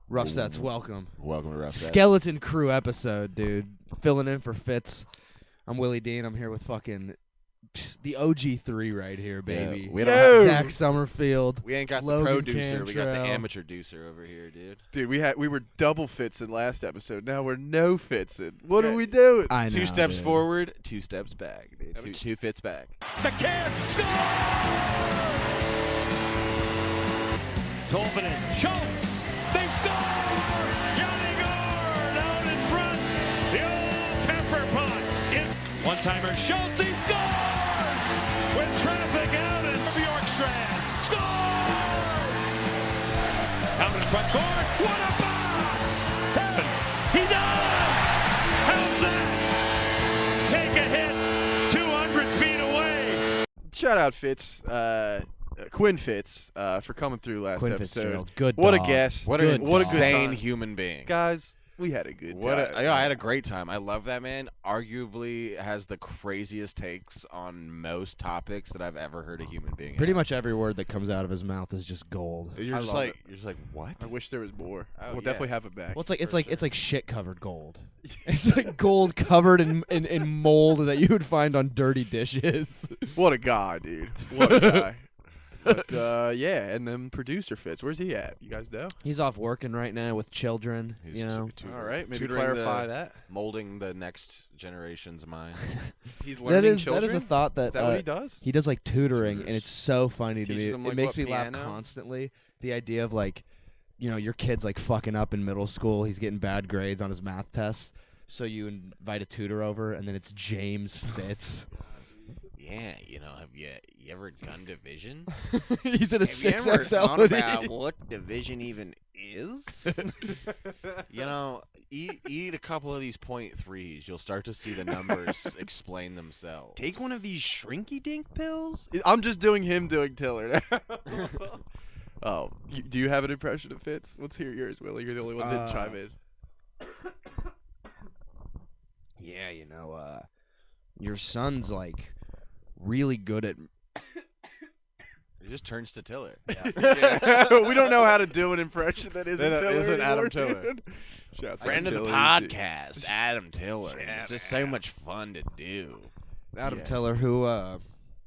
Rough Sets, welcome. Welcome to Rough Sets. Skeleton Crew episode, dude. Filling in for Fitz. I'm Willie Dean. I'm here with fucking the OG3 right here, baby. Yeah, we don't have Zach Summerfield. We ain't got Logan the producer. We got the Cantrell. amateur deucer over here, dude. Dude, we were double Fitzing last episode. Now we're no Fitzing. What are we doing? I know, 2 steps dude. forward, 2 steps back, dude. Two fits back. The kid scores! Tolvanen, Schultz, they score! Yanni Gord out in front. The old pepper pot. It's one-timer. Schultz, he scores! With traffic out in Bjorkstrand. Scores! Out in front court. What a bomb! He does! How's that? Take a hit 200 feet away. Shout out Fitz, Quinn Fitz, for coming through last Quinn episode. Fitzgerald. Good What dog. a guest. What Dude, an what a good insane time. human being. Guys, we had a good time. I had a great time. I love that man. Arguably has the craziest takes on most topics that I've ever heard a human being Pretty have. much every word that comes out of his mouth is just gold. You're I just love like what? I wish there was more. Oh, We'll yeah. definitely have it back. Well, it's For like shit covered gold. It's like gold covered in mold that you would find on dirty dishes. What a guy, dude. What a guy. But, yeah, and then producer Fitz. Where's he at? You guys know? He's off working right now with children. He's you know, All right, maybe tutoring clarify that. molding the next generation's minds. He's that learning is children? a thought that, Is that what he does? he does, like tutoring, and Tutors. it's so funny to me. Teaches them, It like, makes what, me laugh piano? constantly. The idea of like, you know, your kid's like fucking up in middle school. He's getting bad grades on his math tests. So you invite a tutor over, and then it's James Fitz. Yeah, you know, have you ever done division? He's in a Have you ever thought 6XL. about what division even is? You know, eat a couple of these 0.3s. You'll start to see the numbers explain themselves. Take one of these shrinky dink pills? I'm just doing him doing Tiller now. Oh, do you have an impression of Fitz? Let's hear yours, Willie. You're the only one that didn't chime in. Yeah, you know, your son's like really good at. It just turns to Tiller. We don't know how to do an impression that isn't That Tiller isn't anymore, Adam Tiller. dude. Shouts out Friend of the Tiller, dude. podcast, Adam Tiller. It's just so much fun to do. Adam Yes. Teller, who,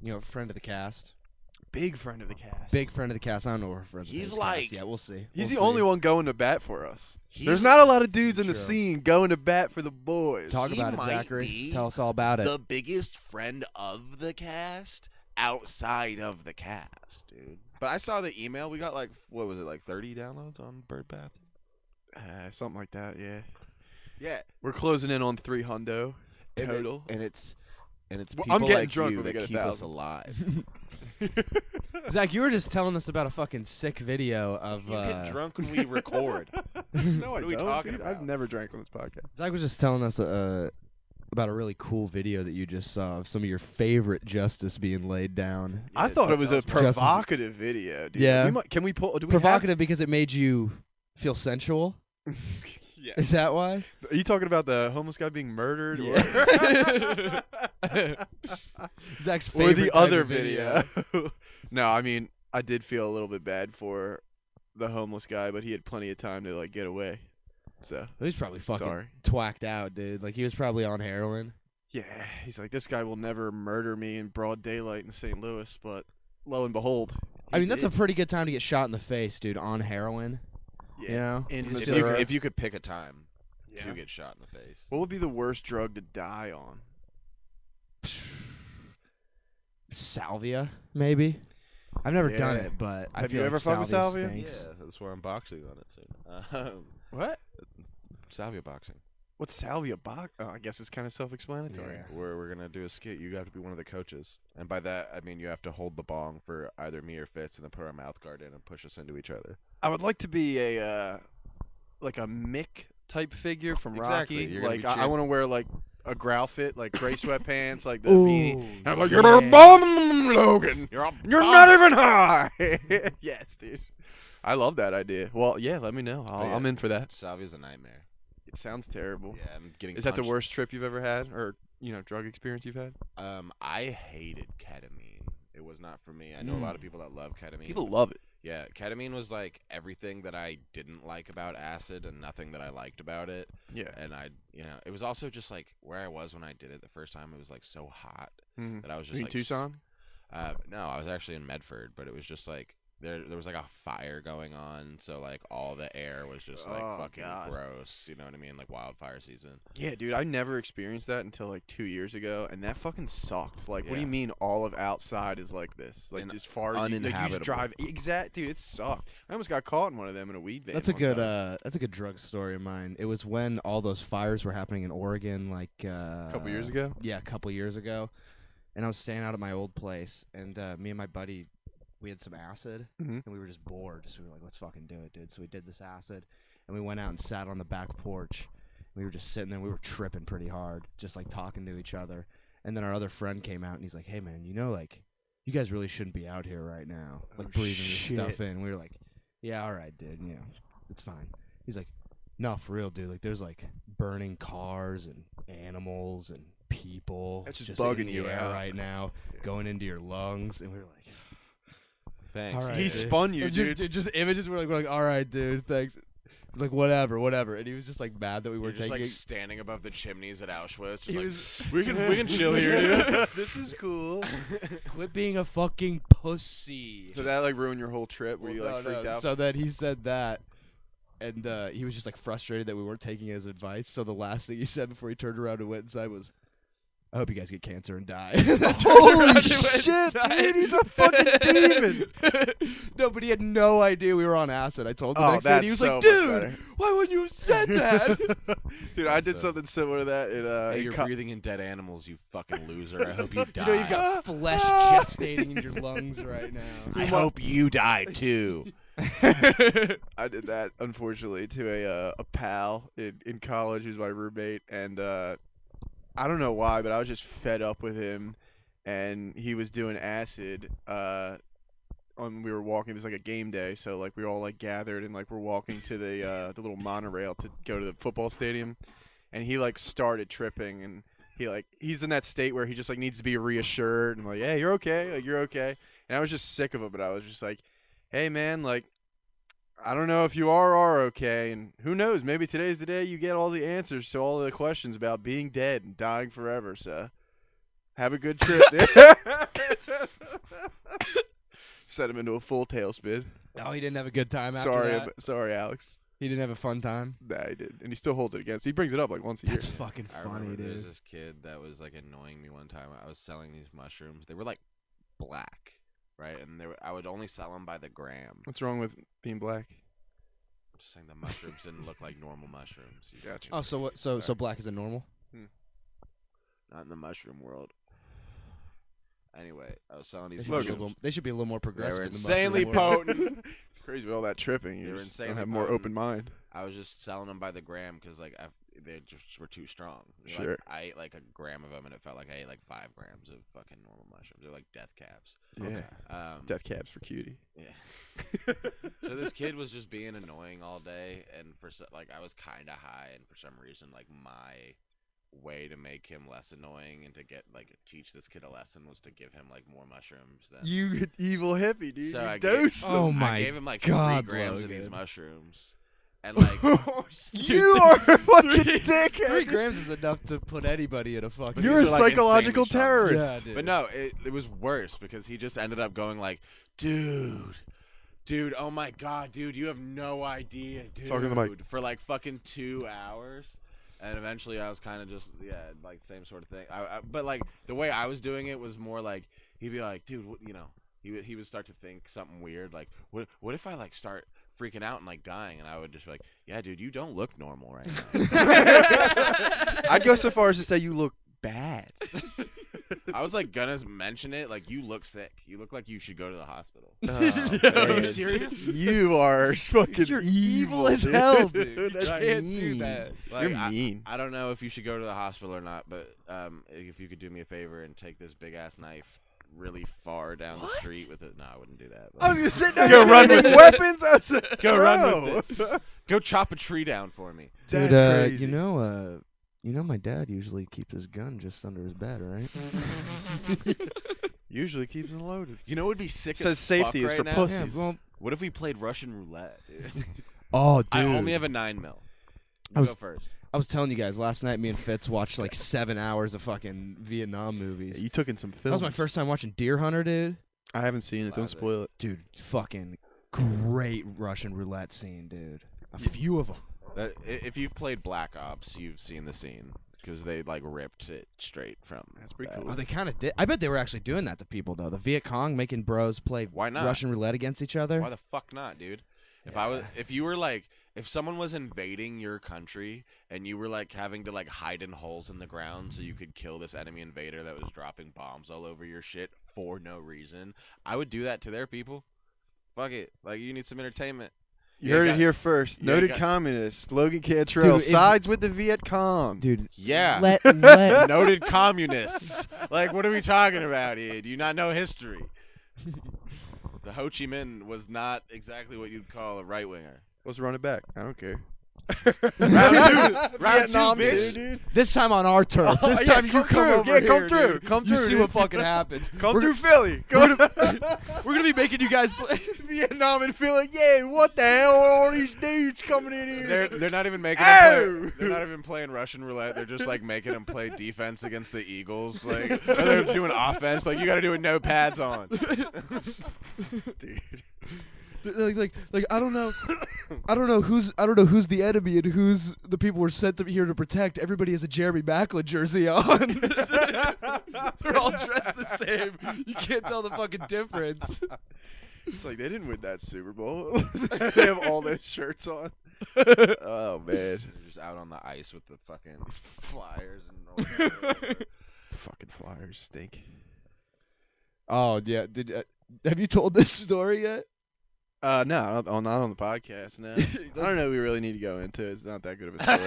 you know, friend of the cast. Big friend of the cast. Big friend of the cast. I don't know where friend of He's the like- cast. Yeah, we'll see. He's We'll the only see. one going to bat for us. He's- There's not a lot of dudes in the True. scene going to bat for the boys. Talk He about it, might Zachary. be Tell us all about it. The biggest friend of the cast outside of the cast, dude. But I saw the email. We got like, what was it, like 30 downloads on Bird Bath? Something like that, yeah. Yeah. We're closing in on 3 hundo total. And it's Well, people I'm getting like drunk you when we that get keep us 1,000. alive. Zach, you were just telling us about a fucking sick video of. You get drunk when we record. No, What I are we don't, talking dude. about? I've never drank on this podcast. Zach was just telling us about a really cool video that you just saw of some of your favorite justice being laid down. I thought it was a Justice- provocative video, dude. Yeah. Can we pull? Do we Provocative because it made you feel sensual. Have, yeah. Is that why? Are you talking about the homeless guy being murdered? Zach's Or favorite the type other of video? No, I mean, I did feel a little bit bad for the homeless guy, but he had plenty of time to like get away. So He was probably fucking sorry. twacked out, dude. Like he was probably on heroin. Yeah, he's like, this guy will never murder me in broad daylight in St. Louis, but lo and behold, I mean, that's a did. pretty good time to get shot in the face, dude, on heroin. Yeah. You know? In If Missouri. you- If you could pick a time Yeah. to get shot in the face. What would be the worst drug to die on? Salvia, maybe. I've never done Yeah. it, but I Have feel you like ever fucked with salvia? salvia? Stinks. that's where I'm boxing on it soon. What? Salvia boxing. What's salvia box? Oh, I guess it's kind of self-explanatory. Yeah. Where we're gonna do a skit. You have to be one of the coaches, and by that I mean you have to hold the bong for either me or Fitz, and then put our mouth guard in and push us into each other. I would like to be a like a Mick type figure from Exactly. Rocky. You're gonna Like be I cheering- want to wear like a growl fit, like gray sweatpants, like the Ooh, beanie. And I'm like, yeah. you're a bum, Logan. You're a You're bum." not even high. Yes, dude. I love that idea. Well, yeah, let me know. yeah. I'm in for that. Salvia's a nightmare. It sounds terrible. Yeah, I'm getting. Is that the punched. worst trip you've ever had, or drug experience you've had? I hated ketamine. It was not for me. I know a lot of people that love ketamine. People love it. Yeah, ketamine was like everything that I didn't like about acid and nothing that I liked about it. Yeah. And it was also just like where I was when I did it the first time. It was like so hot that I was Were just you in like Tucson? No, I was actually in Medford, but it was just like there was like a fire going on, so like all the air was just like Oh, fucking God. gross. You know what I mean? Like wildfire season. Yeah, dude, I never experienced that until like 2 years ago, and that fucking sucked. Like, what do you Yeah. mean all of outside is like this? Like, And as far as you just uninhabitable. drive. Exact, dude, it sucked. I almost got caught in one of them in a weed van. That's a one good time. that's a good drug story of mine. It was when all those fires were happening in Oregon, like A couple years ago. Yeah, a couple years ago. And I was staying out at my old place, and me and my buddy, we had some acid, Mhm. and we were just bored. So we were like, let's fucking do it, dude. So we did this acid, and we went out and sat on the back porch. We were just sitting there. We were tripping pretty hard, just like talking to each other. And then our other friend came out, and he's like, hey, man, like, you guys really shouldn't be out here right now, like Oh, breathing this stuff shit. in. We were like, yeah, all right, dude. It's fine. He's like, no, for real, dude. Like, there's like burning cars and animals and people. That's just in bugging the you air out. right now, going into your lungs, and we were like, Thanks. all right, He dude. spun you, And dude. Just images. We're like, all right, dude. Thanks. Like whatever. And he was just like mad that we You're were just taking. like standing above the chimneys at Auschwitz. Just He like, was we can chill here, dude. This is cool. quit being a fucking pussy. So that like ruined your whole trip? Where Well, you like no, freaked no. out? So then he said that, and he was just like frustrated that we weren't taking his advice. So the last thing he said before he turned around and went inside was, "I hope you guys get cancer and die." Holy shit, dude! He's a fucking demon. No, but he had no idea we were on acid. I told him the Oh, next day, and he that's was so like, much "Dude, better. why wouldn't you have said that?" Dude, I did So- something similar to that. Hey, In you're breathing in dead animals, you fucking loser. I hope you die. You know you've got flesh gestating in your lungs right now. I hope you die too. I did that unfortunately to a pal in college who's my roommate, and I don't know why, but I was just fed up with him, and he was doing acid. We were walking. It was like a game day, so like we were all like gathered, and like we're walking to the little monorail to go to the football stadium, and he like started tripping, and he's in that state where he just like needs to be reassured, and I'm like, hey, you're okay, like you're okay, and I was just sick of it, but I was just like, hey man, like, I don't know if you are okay, and who knows, maybe today's the day you get all the answers to all the questions about being dead and dying forever, so have a good trip, dude. Sent him into a full tailspin. Oh, he didn't have a good time after Sorry, that. sorry, Alex. He didn't have a fun time. Nah, he did, and he still holds it against. He brings it up like once a year. That's fucking I funny, remember there was dude. this kid that was like annoying me one time. I was selling these mushrooms. They were like black, right? And I would only sell them by the gram. What's wrong with being black? Just saying the mushrooms didn't look like normal mushrooms. You Gotcha. Oh, so what? So black isn't normal? Not in the mushroom world. Anyway, I was selling They these should, be a mushrooms. little, they should be a little more They progressive. were in the insanely mushroom world. potent. It's crazy with all that tripping. They You were just don't insanely have more potent. open mind. I was just selling them by the gram because like they just were too strong. You know, Sure. Like, I ate like a gram of them and it felt like I ate like 5 grams of fucking normal mushrooms. They're like death caps. Yeah. Death cabs for cutie. Yeah. So this kid was just being annoying all day, and like I was kind of high, and for some reason, like my way to make him less annoying and to teach this kid a lesson was to give him like more mushrooms than. You evil hippie, dude. So you I dosed gave, them. Oh my I gave him like God, 3 grams of these Logan. mushrooms, and like You are a fucking 3 dickhead. grams is enough to put anybody in a fucking. You're a These are, like, psychological insanely strong terrorist. Yeah, dude. But no, it was worse because he just ended up going like, dude, oh my God, dude, you have no idea, dude. Talking to the mic. For like fucking 2 hours. And eventually I was kind of just, like same sort of thing. But like the way I was doing it was more like, he'd be like, dude, he would start to think something weird. Like, what if I like start freaking out and like dying? And I would just be like, yeah, dude, you don't look normal right now. I'd go so far as to say you look bad. I was like gonna mention it, like you look sick. You look like you should go to the hospital. Are you serious? You are fucking You're evil as dude. hell, dude. That's You can't mean. do that. Like, You're mean. I don't know if you should go to the hospital or not, but if you could do me a favor and take this big ass knife really far down the street with it. No, I wouldn't do that. I was gonna say, no, Go you're run getting with it. weapons. I was like, Go run with bro. Go chop a tree down for me. That's Dude, crazy. you know my dad usually keeps his gun just under his bed, right? Usually keeps them loaded. You know what would be sick Says as safety fuck is right for now? pussies. Yeah, well, What if we played Russian roulette, dude? oh, dude. I only have a 9 mil. I You was- go first. I was telling you guys last night. Me and Fitz watched like 7 hours of fucking Vietnam movies. Yeah, you took in some That films. was my first time watching Deer Hunter, dude. I haven't seen it. Don't Classic. spoil it. Dude, fucking great Russian roulette scene, dude. A few of them. If you've played Black Ops, you've seen the scene because they like ripped it straight from. That's pretty that. cool. Oh, they kind of did. I bet they were actually doing that to people though. The Viet Cong making bros play Why not? Russian roulette against each other. Why the fuck not, dude? If someone was invading your country and you were like having to like hide in holes in the ground so you could kill this enemy invader that was dropping bombs all over your shit for no reason, I would do that to their people. Fuck it. Like, you need some entertainment. You heard it got- here first. yeah, you Noted got- communist Logan Cantrell Dude, if- sides with the Viet Cong. Dude, Yeah. let Noted communists. Like, what are we talking about here? Do you not know history? The Ho Chi Minh was not exactly what you'd call a right winger. Let's run it back. I don't care. Round Vietnam two, bitch. too, dude. this time on our turf. Oh, This yeah, time you come come through. over Yeah, come here, through. dude. Come You through, see dude. what fucking happens. Come We're through Philly. Go to We're gonna be making you guys play. Vietnam and feel like, yeah, what the hell are all these dudes coming in here? They're not even making them play, Oh! they're not even playing Russian roulette. They're just like making them play defense against the Eagles. Like, or they're doing offense. Like, you got to do it no pads on. Dude. Like I don't know who's the enemy and who's the people we're sent to here to protect. Everybody has a Jeremy Macklin jersey on. They're all dressed the same. You can't tell the fucking difference. It's like they didn't win that Super Bowl. They have all those shirts on. Oh, man. They're just out on the ice with the fucking Flyers and all that. Fucking Flyers stink. Oh yeah, have you told this story yet? No, not on the podcast. No, I don't know. If we really need to go into it. It's not that good of a story.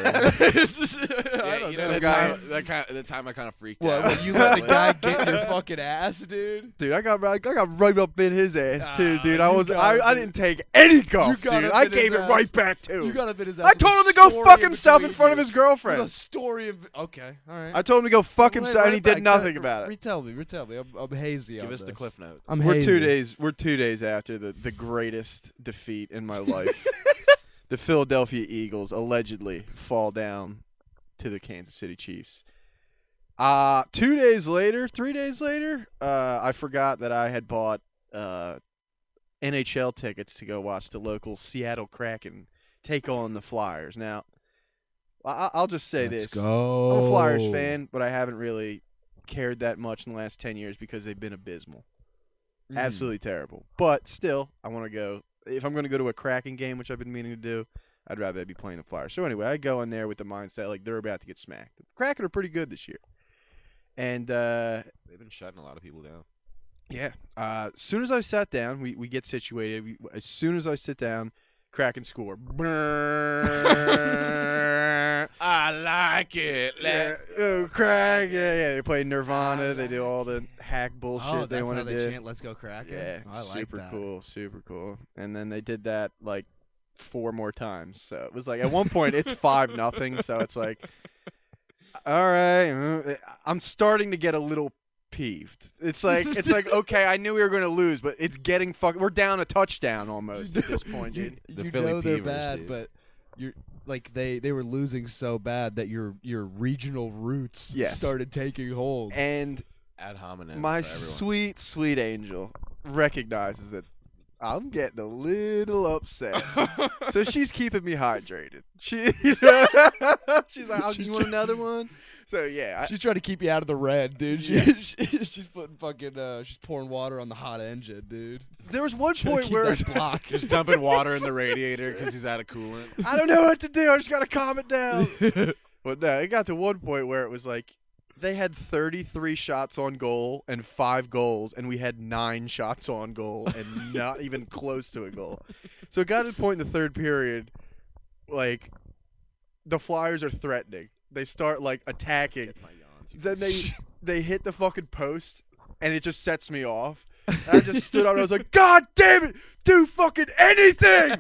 Yeah, I don't you know. know, guy- the time I kind of freaked What, out. when you let the guy get your fucking ass, dude? Dude, I got right up in his ass too, Ah, dude. you gotta I be- didn't take any guff, You got dude. up I in his gave it ass. right back to You him. got up in his ass. I told him to go fuck himself in front of his There's girlfriend. a story of okay, all right. I told him to go fuck Well, himself, and he right did back. nothing about it. Retell me. I'm hazy. Give on us the this. cliff notes. I'm We're hazy. 2 days after the greatest defeat in my life. The Philadelphia Eagles allegedly fall down to the Kansas City Chiefs. 3 days later, I forgot that I had bought NHL tickets to go watch the local Seattle Kraken take on the Flyers. Now, I'll just say Let's this. go. I'm a Flyers fan, but I haven't really cared that much in the last 10 years because they've been abysmal. Mhm. Absolutely terrible. But still, I want to go. If I'm going to go to a Kraken game, which I've been meaning to do, I'd rather they be playing the Flyers. So anyway, I go in there with the mindset like they're about to get smacked. The Kraken are pretty good this year. And They've been shutting a lot of people down. yeah, as soon as I sat down, we get situated. As soon as I sit down, Kraken score. I like it. Yeah, oh, Kraken. Yeah, they play Nirvana. They do all the hack bullshit Oh, they that's want how to they do. chant "Let's go Kraken." Yeah, Oh, I like super that. cool, super cool. And then they did that like 4 more times. So it was like at one point it's 5-0. So it's like, all right, I'm starting to get a little peeved. It's like okay, I knew we were going to lose, but it's getting we're down a touchdown almost at this point, dude. The you Philly know they're Peavers, bad, dude. but you're like they were losing so bad that your regional roots Yes. started taking hold. And Ad hominem. my for everyone. sweet, sweite angel recognizes that I'm getting a little upset. So she's keeping me hydrated. She's like, you want another one? So yeah, She's trying to keep you out of the red, dude. Yes. She's putting fucking she's pouring water on the hot engine, dude. there was one Trying to point keep where that block. Just dumping water in the radiator because he's out of coolant. I don't know what to do. I just gotta calm it down. But no, it got to one point where it was like they had 33 shots on goal and 5 goals, and we had 9 shots on goal and not even close to a goal. So it got to the point in the third period, like the Flyers are threatening. They start like attacking. Get my yawns, you Then piece of they hit the fucking post, and it just sets me off. And I just stood up and I was like, God damn it, do fucking anything!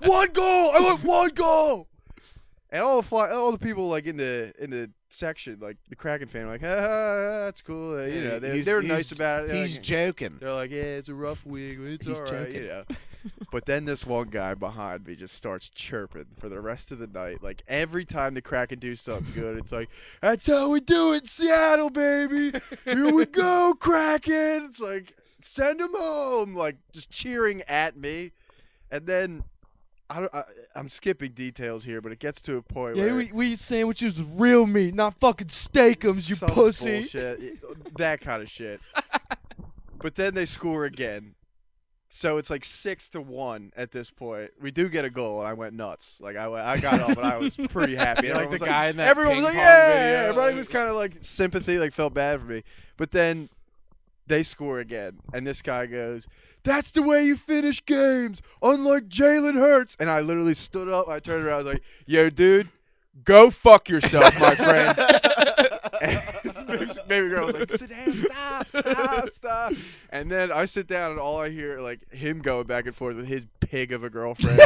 1 goal! I want 1 goal! And all the people like in the section, like the Kraken fan, were like, that's cool. You know, they were nice he's- about it. They're He's like, joking. they're like, yeah, it's a rough week. It's He's all right, joking. you know. But then this one guy behind me just starts chirping for the rest of the night. Like every time the Kraken do something good, it's like, that's how we do it in Seattle, baby. Here we go, Kraken. It's like, send him home. Like just cheering at me. And then I'm skipping details here, but it gets to a point Yeah, where we eat sandwiches with real meat, not fucking steakums, you some pussy. bullshit, that kind of shit. But then they score again. So it's like 6-1 at this point. We do get a goal, and I went nuts. Like I got up, and I was pretty happy. You're like Everyone the was guy in that everyone was ping like, pong yeah. video. Everybody was kind of like sympathy, like felt bad for me. But then they score again, and this guy goes, "That's the way you finish games, unlike Jalen Hurts." And I literally stood up. I turned around. I was like, "Yo, dude, go fuck yourself, my friend." Baby girl was like, "Sit down, stop." And then I sit down, and all I hear like him going back and forth with his pig of a girlfriend.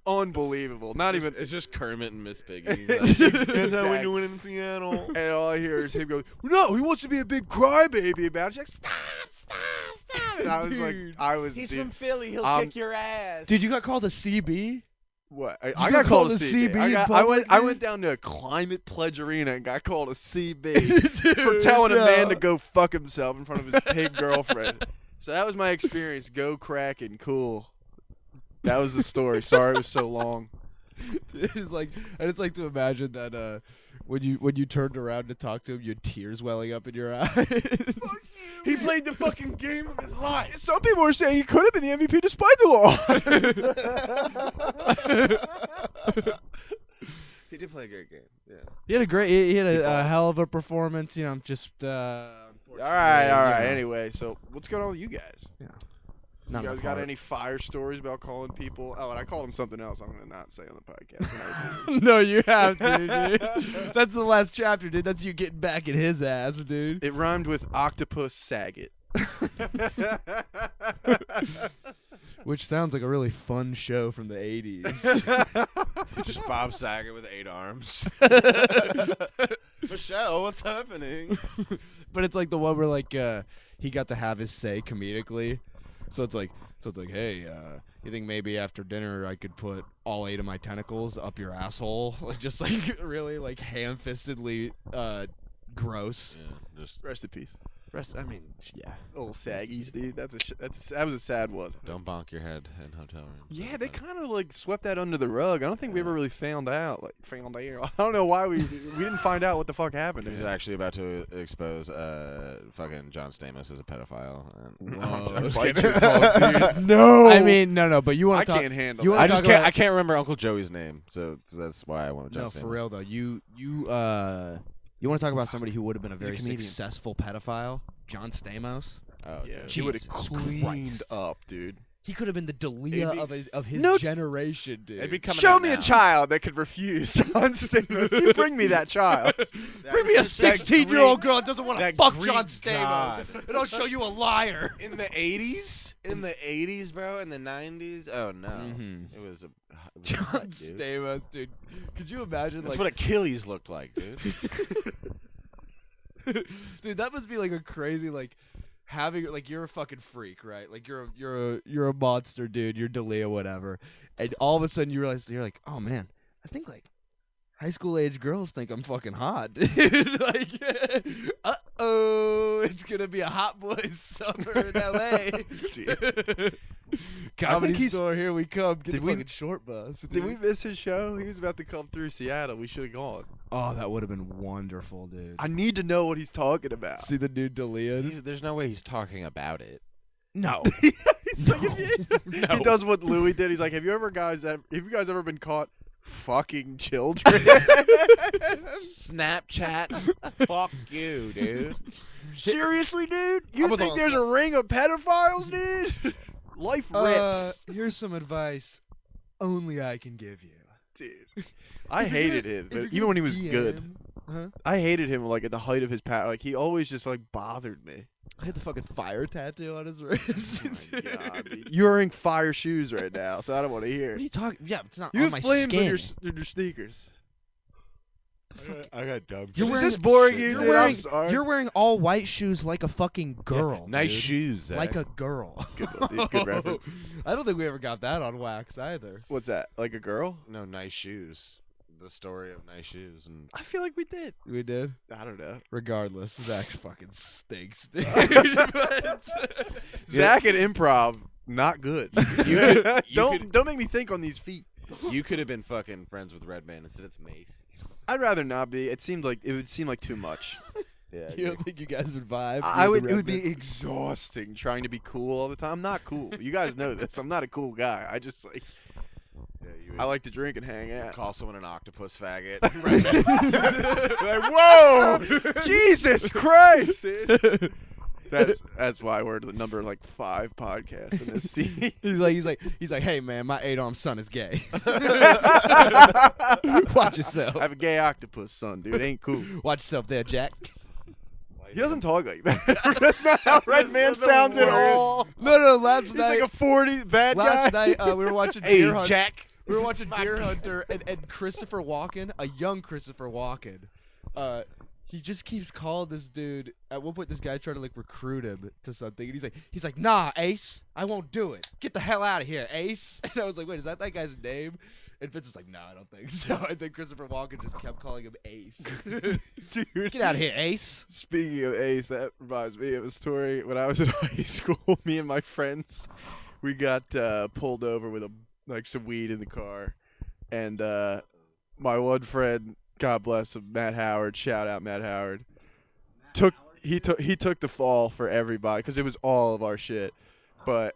Unbelievable. Not even. It's just Kermit and Miss Piggy. That's how we do it in Seattle. And all I hear is him go, "No, he wants to be a big crybaby about it." She's like, stop. And I was like, He's dude, from Philly. He'll I'm- kick your ass. Dude, you got called a CB? What? I got got called a called a CB. CB in I public, went dude? down to Climate Pledge Arena and got called a CB for telling a man to go fuck himself in front of his pig girlfriend. So that was my experience. Go Kraken, cool. That was the story. Sorry it was so long. It's like, I just like to imagine that when you turned around to talk to him, you had tears welling up in your eyes. He played the fucking game of his life. Some people were saying he could have been the MVP despite the law. He did play a great game. Yeah. He had a hell of a performance. You know, just All unfortunately, right. you know, Anyway, so what's going on with you guys? not You guys enough got heart. any fire stories about calling people? Oh, and I called him something else. I'm gonna not say on the podcast. When I was leaving. No, you have to, dude. That's the last chapter, dude. That's you getting back at his ass, dude. It rhymed with Octopus Saget. Which sounds like a really fun show from the 80s. Just Bob Saget with 8 arms. Michelle, what's happening? But it's like the one where like he got to have his say comedically. So it's like, hey, you think maybe after dinner I could put all 8 of my tentacles up your asshole? Like just like really like ham-fistedly gross. Yeah, just Rest in peace. I mean, yeah. Old saggies, dude. That was a sad one. don't bonk your head in hotel rooms. Yeah, they kind of like swept that under the rug. I don't think we ever really found out. I don't know why we didn't find out what the fuck happened. He's actually about to expose fucking John Stamos as a pedophile. And Whoa. Bite your tongue, dude. No. I mean, no. But you want I to talk? can't handle you that. wanna I just talk can't. about- I can't remember Uncle Joey's name, so that's why I want John No, Stamos. for real though. You want to talk about somebody who would have been a a very comedian. successful pedophile? John Stamos. Oh, Yeah, dude. she would have Jesus cleaned Christ. up, dude. He could have been the Dalia of his No- generation, dude. It'd be coming Show out me now. a child that could refuse John Stamos. You bring me that child. Bring me a 16-year-old girl that doesn't want to that fuck Greek John Stamos, god. and I'll show you a liar. In the 80s? In the 80s, bro? In the 90s? Oh, no. Mhm. It was John hot, dude. Stamos, dude. Could you imagine? That's like, what Achilles looked like, dude. dude, that must be like a crazy like having like you're a fucking freak, right? Like you're a monster, dude. You're Dalia, whatever, and all of a sudden you realize you're like, oh man, I think like high school age girls think I'm fucking hot, dude. Like, it's gonna be a hot boys summer in LA. Comedy he's- store, here we come. Get Did the we- fucking short bus. Did dude. we miss his show? He was about to come through Seattle. We should have gone. Oh, that would have been wonderful, dude. I need to know what he's talking about. See the new Dalia. There's no way he's talking about it. No. He's like, He does what Louis did. He's like, have you guys ever been caught fucking children? Snapchat? Fuck you, dude. Seriously, dude? You I'm think a- there's a ring of pedophiles, dude? Life rips. Here's some advice only I can give you. Dude. I hated him, but even when he was good. Huh? I hated him like at the height of his power. Like he always just like bothered me. I had the fucking fire tattoo on his wrist. Oh my God, dude. You're wearing fire shoes right now, so I don't want to hear. What are you talking? Yeah, it's not You on have my flames skin. on your sneakers. I got dumb. You're Is wearing- this boring you, You're dude? wearing, I'm sorry. you're wearing all white shoes like a fucking girl. Nice dude. shoes, Zach. Like a girl. Good one, dude. Good reference. I don't think we ever got that on wax either. What's that? Like a girl? No, nice shoes. The story of nice shoes. And I feel like we did. We did. I don't know. Regardless, Zach fucking stinks, dude. Zach at improv, not good. you Don't make me think on these feet. you could have been fucking friends with Redman instead it's Mace. I'd rather not be. It would seem like too much. Yeah. You don't think you guys would vibe? I You would. and It would be Redman? exhausting trying to be cool all the time. I'm not cool. You guys know this. I'm not a cool guy. I just like. Yeah, you I like to drink and hang out. call someone an octopus faggot. Like, whoa, Jesus Christ, dude. That's why we're the number like 5 podcast in this scene. He's like, hey man, my 8-armed son is gay. Watch yourself. I have a gay octopus son, dude. It ain't cool. Watch yourself there, Jack. He doesn't talk like that. That's not how Red Man sounds at all. No, last He's night. like a 40 bad Last guy. night we were watching Hey, Deer Hunter. Jack. We were watching Deer Hunter, and Christopher Walken, a young Christopher Walken, he just keeps calling this dude. At one point, this guy tried to like recruit him to something, and he's like, nah, Ace, I won't do it. Get the hell out of here, Ace. And I was like, wait, is that guy's name? And Fitz was like, no, I don't think so. I think Christopher Walken just kept calling him Ace. Dude. Get out of here, Ace. Speaking of Ace, that reminds me of a story. When I was in high school, me and my friends, we got pulled over with some weed in the car, and my one friend, God bless him, Matt Howard, shout out Matt Howard, took the fall for everybody because it was all of our shit. But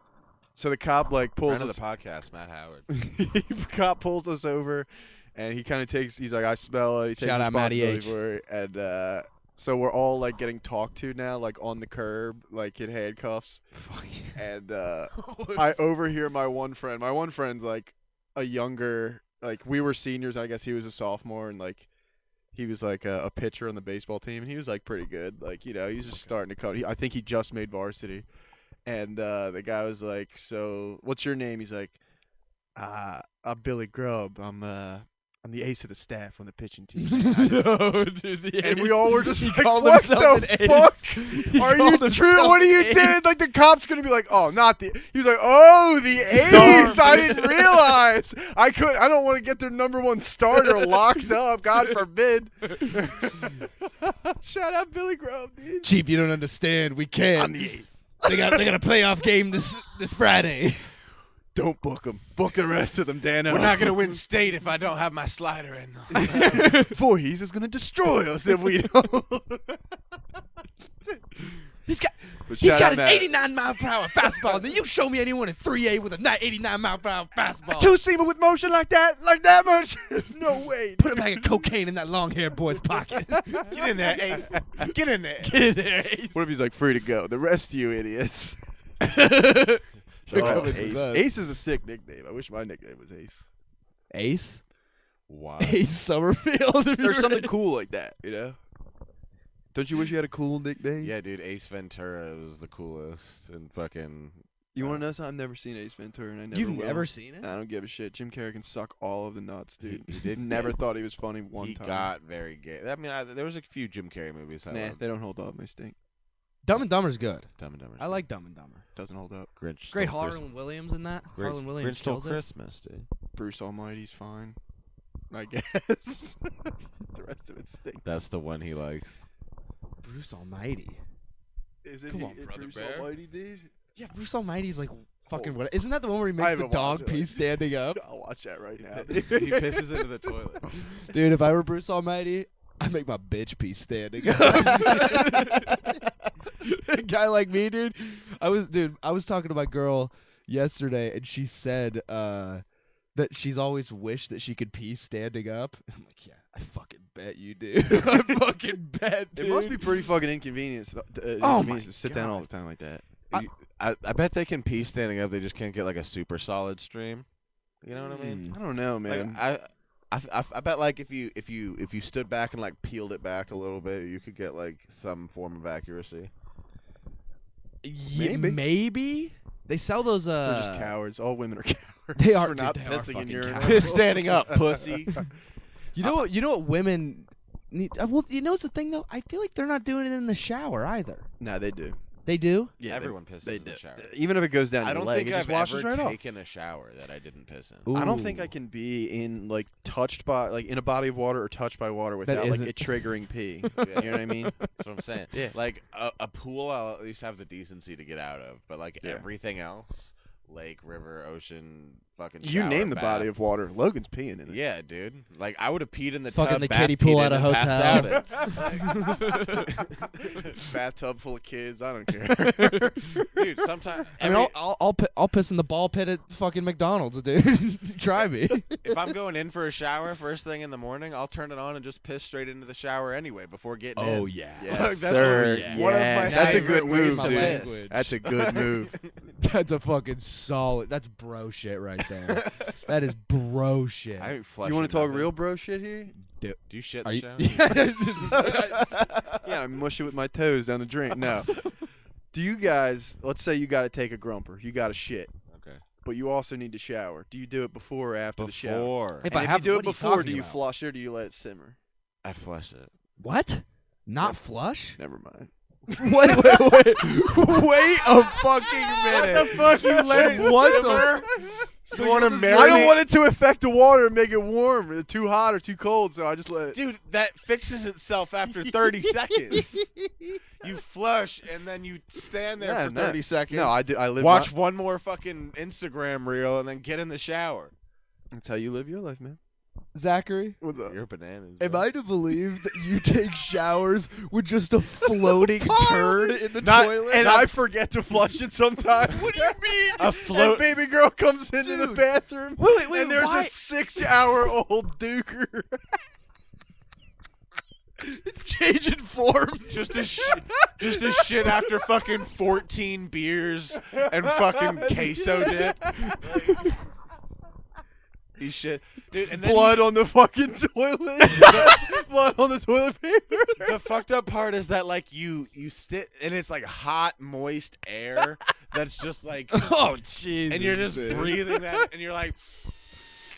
so the cop like pulls Friend of us. the podcast, Matt Howard. The cop pulls us over, and he kind of takes. He's like, I smell it. He takes Shout out Matty responsibility H. for it, and so we're all like getting talked to now, like on the curb, like in handcuffs. And I overhear my one friend. My one friend's like a younger, like we were seniors. I guess he was a sophomore, and like he was like a pitcher on the baseball team, and he was like pretty good. Like he's just starting to cut. I think he just made varsity. And the guy was like, "So, what's your name?" He's like, "I'm Billy Grubb. I'm the ace of the staff on the pitching team." No, dude, And we all were just he like, called "What himself the an fuck? ace. Are you called true? himself What are you an doing?" ace. Like the cop's gonna be like, "Oh, not the." He was like, "Oh, the ace. I didn't realize. I don't want to get their number one starter locked up. God forbid." Shout out Billy Grubb, dude. Cheap, you don't understand. We can't. I'm the ace. They got a playoff game this Friday. Don't book them. Book the rest of them, Dano. We're not gonna win state if I don't have my slider in. Voorhees is gonna destroy us if we don't. He's got But he's shout got out an Matt. 89 mile per hour fastball. And then you show me anyone in 3A with a 89 mile per hour fastball. Two-seamer with motion like that much? No way. Put a bag of cocaine in that long-haired boy's pocket. Get in there, Ace. Get in there. Get in there, Ace. What if he's like free to go? The rest of you idiots. Here Oh, comes the Ace. best. Ace is a sick nickname. I wish my nickname was Ace. Ace? Wow. Ace Summerfield. There's something cool like that, you know? Don't you wish you had a cool nickname? Yeah, dude, Ace Ventura was the coolest and fucking. You want to know something? I've never seen Ace Ventura, and I never You've will. never seen it? I don't give a shit. Jim Carrey can suck all of the nuts, dude. He did. Never thought he was funny one He time. got very gay. I mean, there was a few Jim Carrey movies. I Nah, loved. they don't hold up. They stink. Dumb and Dumber's good. Dumb and Dumber. I like Dumb and Dumber. Doesn't hold up. Grinch. Great Stole Harlan Williams in that. Christmas. Harlan Williams Grinch Stole kills it. Christmas, dude. Bruce Almighty's fine, I guess. The rest of it stinks. That's the one he likes. Bruce Almighty. Is it Come on, Brother Bruce Bear. Almighty, dude? Yeah, Bruce Almighty's like fucking Oh. what? Isn't that the one where he I makes the haven't dog watched it. pee standing up? I'll watch that right now. he pisses into the toilet. Dude, if I were Bruce Almighty, I'd make my bitch pee standing up. A guy like me, dude. I was talking to my girl yesterday, and she said that she's always wished that she could pee standing up. And I'm like, yeah, I fucking bet you do. I fucking bet, dude. It must be pretty fucking inconvenient Oh my to sit down all the time like that. I bet they can pee standing up. They just can't get like a super solid stream. You know what I mean? I don't know, Like, man. I bet like if you stood back and like peeled it back a little bit, you could get like some form of accuracy. Maybe. They sell those. They're just cowards. All women are cowards. They are, for dude, not they are pissing in fucking urinals. cowards. Piss standing up, pussy. You know what? You know what women Well, you know what's the thing though? I feel like they're not doing it in the shower either. No, they do. They do. Yeah, Everyone pisses they in the do. shower. Even if it goes down I your don't leg, think it just I've washes ever right off. taken a shower that I didn't piss in. I don't think I Ooh. can be in like touched by like in a body of water or touched by water without like isn't- it triggering pee. Yeah. You know what I mean? That's what I'm saying. Yeah. Like a pool, I'll at least have the decency to get out of. But like Yeah. everything else, lake, river, ocean, fucking. You shower, name the bath. body of water. Logan's peeing in it. Yeah, dude. Like I would have peed in the Fucking tub, the bath kiddie pool peed at in a and passed hotel. out it. Bathtub full of kids. I don't care. Dude, sometimes I mean, I'll piss in the ball pit at fucking McDonald's, dude. Try me. if I'm going in for a shower first thing in the morning, I'll turn it on and just piss straight into the shower anyway before getting in. yeah. Yes, That's sir. what- one of my Yes. That's a favorite good ways move, to dude. piss. That's a good move. That's a fucking solid. That's bro shit right there. That is bro shit. I flush You want it to talk nothing. real bro shit here? Do you shit Are in you? the shower? Yeah, I mush it with my toes down the drain. No. Do you guys? Let's say you got to take a grumper. You got to shit, Okay. but you also need to shower. Do you do it before or after the shower? Before. If And I if have- you do what it are you before, talking do you about? flush it or do you let it simmer? I flush it. What? Not flush? Never mind. Wait a fucking minute. fuck you let it What the? So you want to I don't want it to affect the water and make it warm, or too hot or too cold, so I just let it. Dude, that fixes itself after 30 seconds. You flush and then you stand there Yeah, for no. 30 seconds. No, I do. I live. Watch one more fucking Instagram reel and then get in the shower. That's how you live your life, man. Zachary, What's up? You're bananas. am bro. I to believe that you take showers with just a floating turd in the Not- toilet? And I forget to flush it sometimes. What do you mean? A float- And baby girl comes into the Dude. bathroom. Wait, and there's why? a 6-hour-old duker. It's changing forms. Just a shit after fucking 14 beers and fucking queso dip. He shit, dude. And then Blood on the fucking toilet. Blood on the toilet paper. the fucked up part is that like you sit and it's like hot, moist air that's just like, Oh, jeez. and you're just breathing that, and you're like,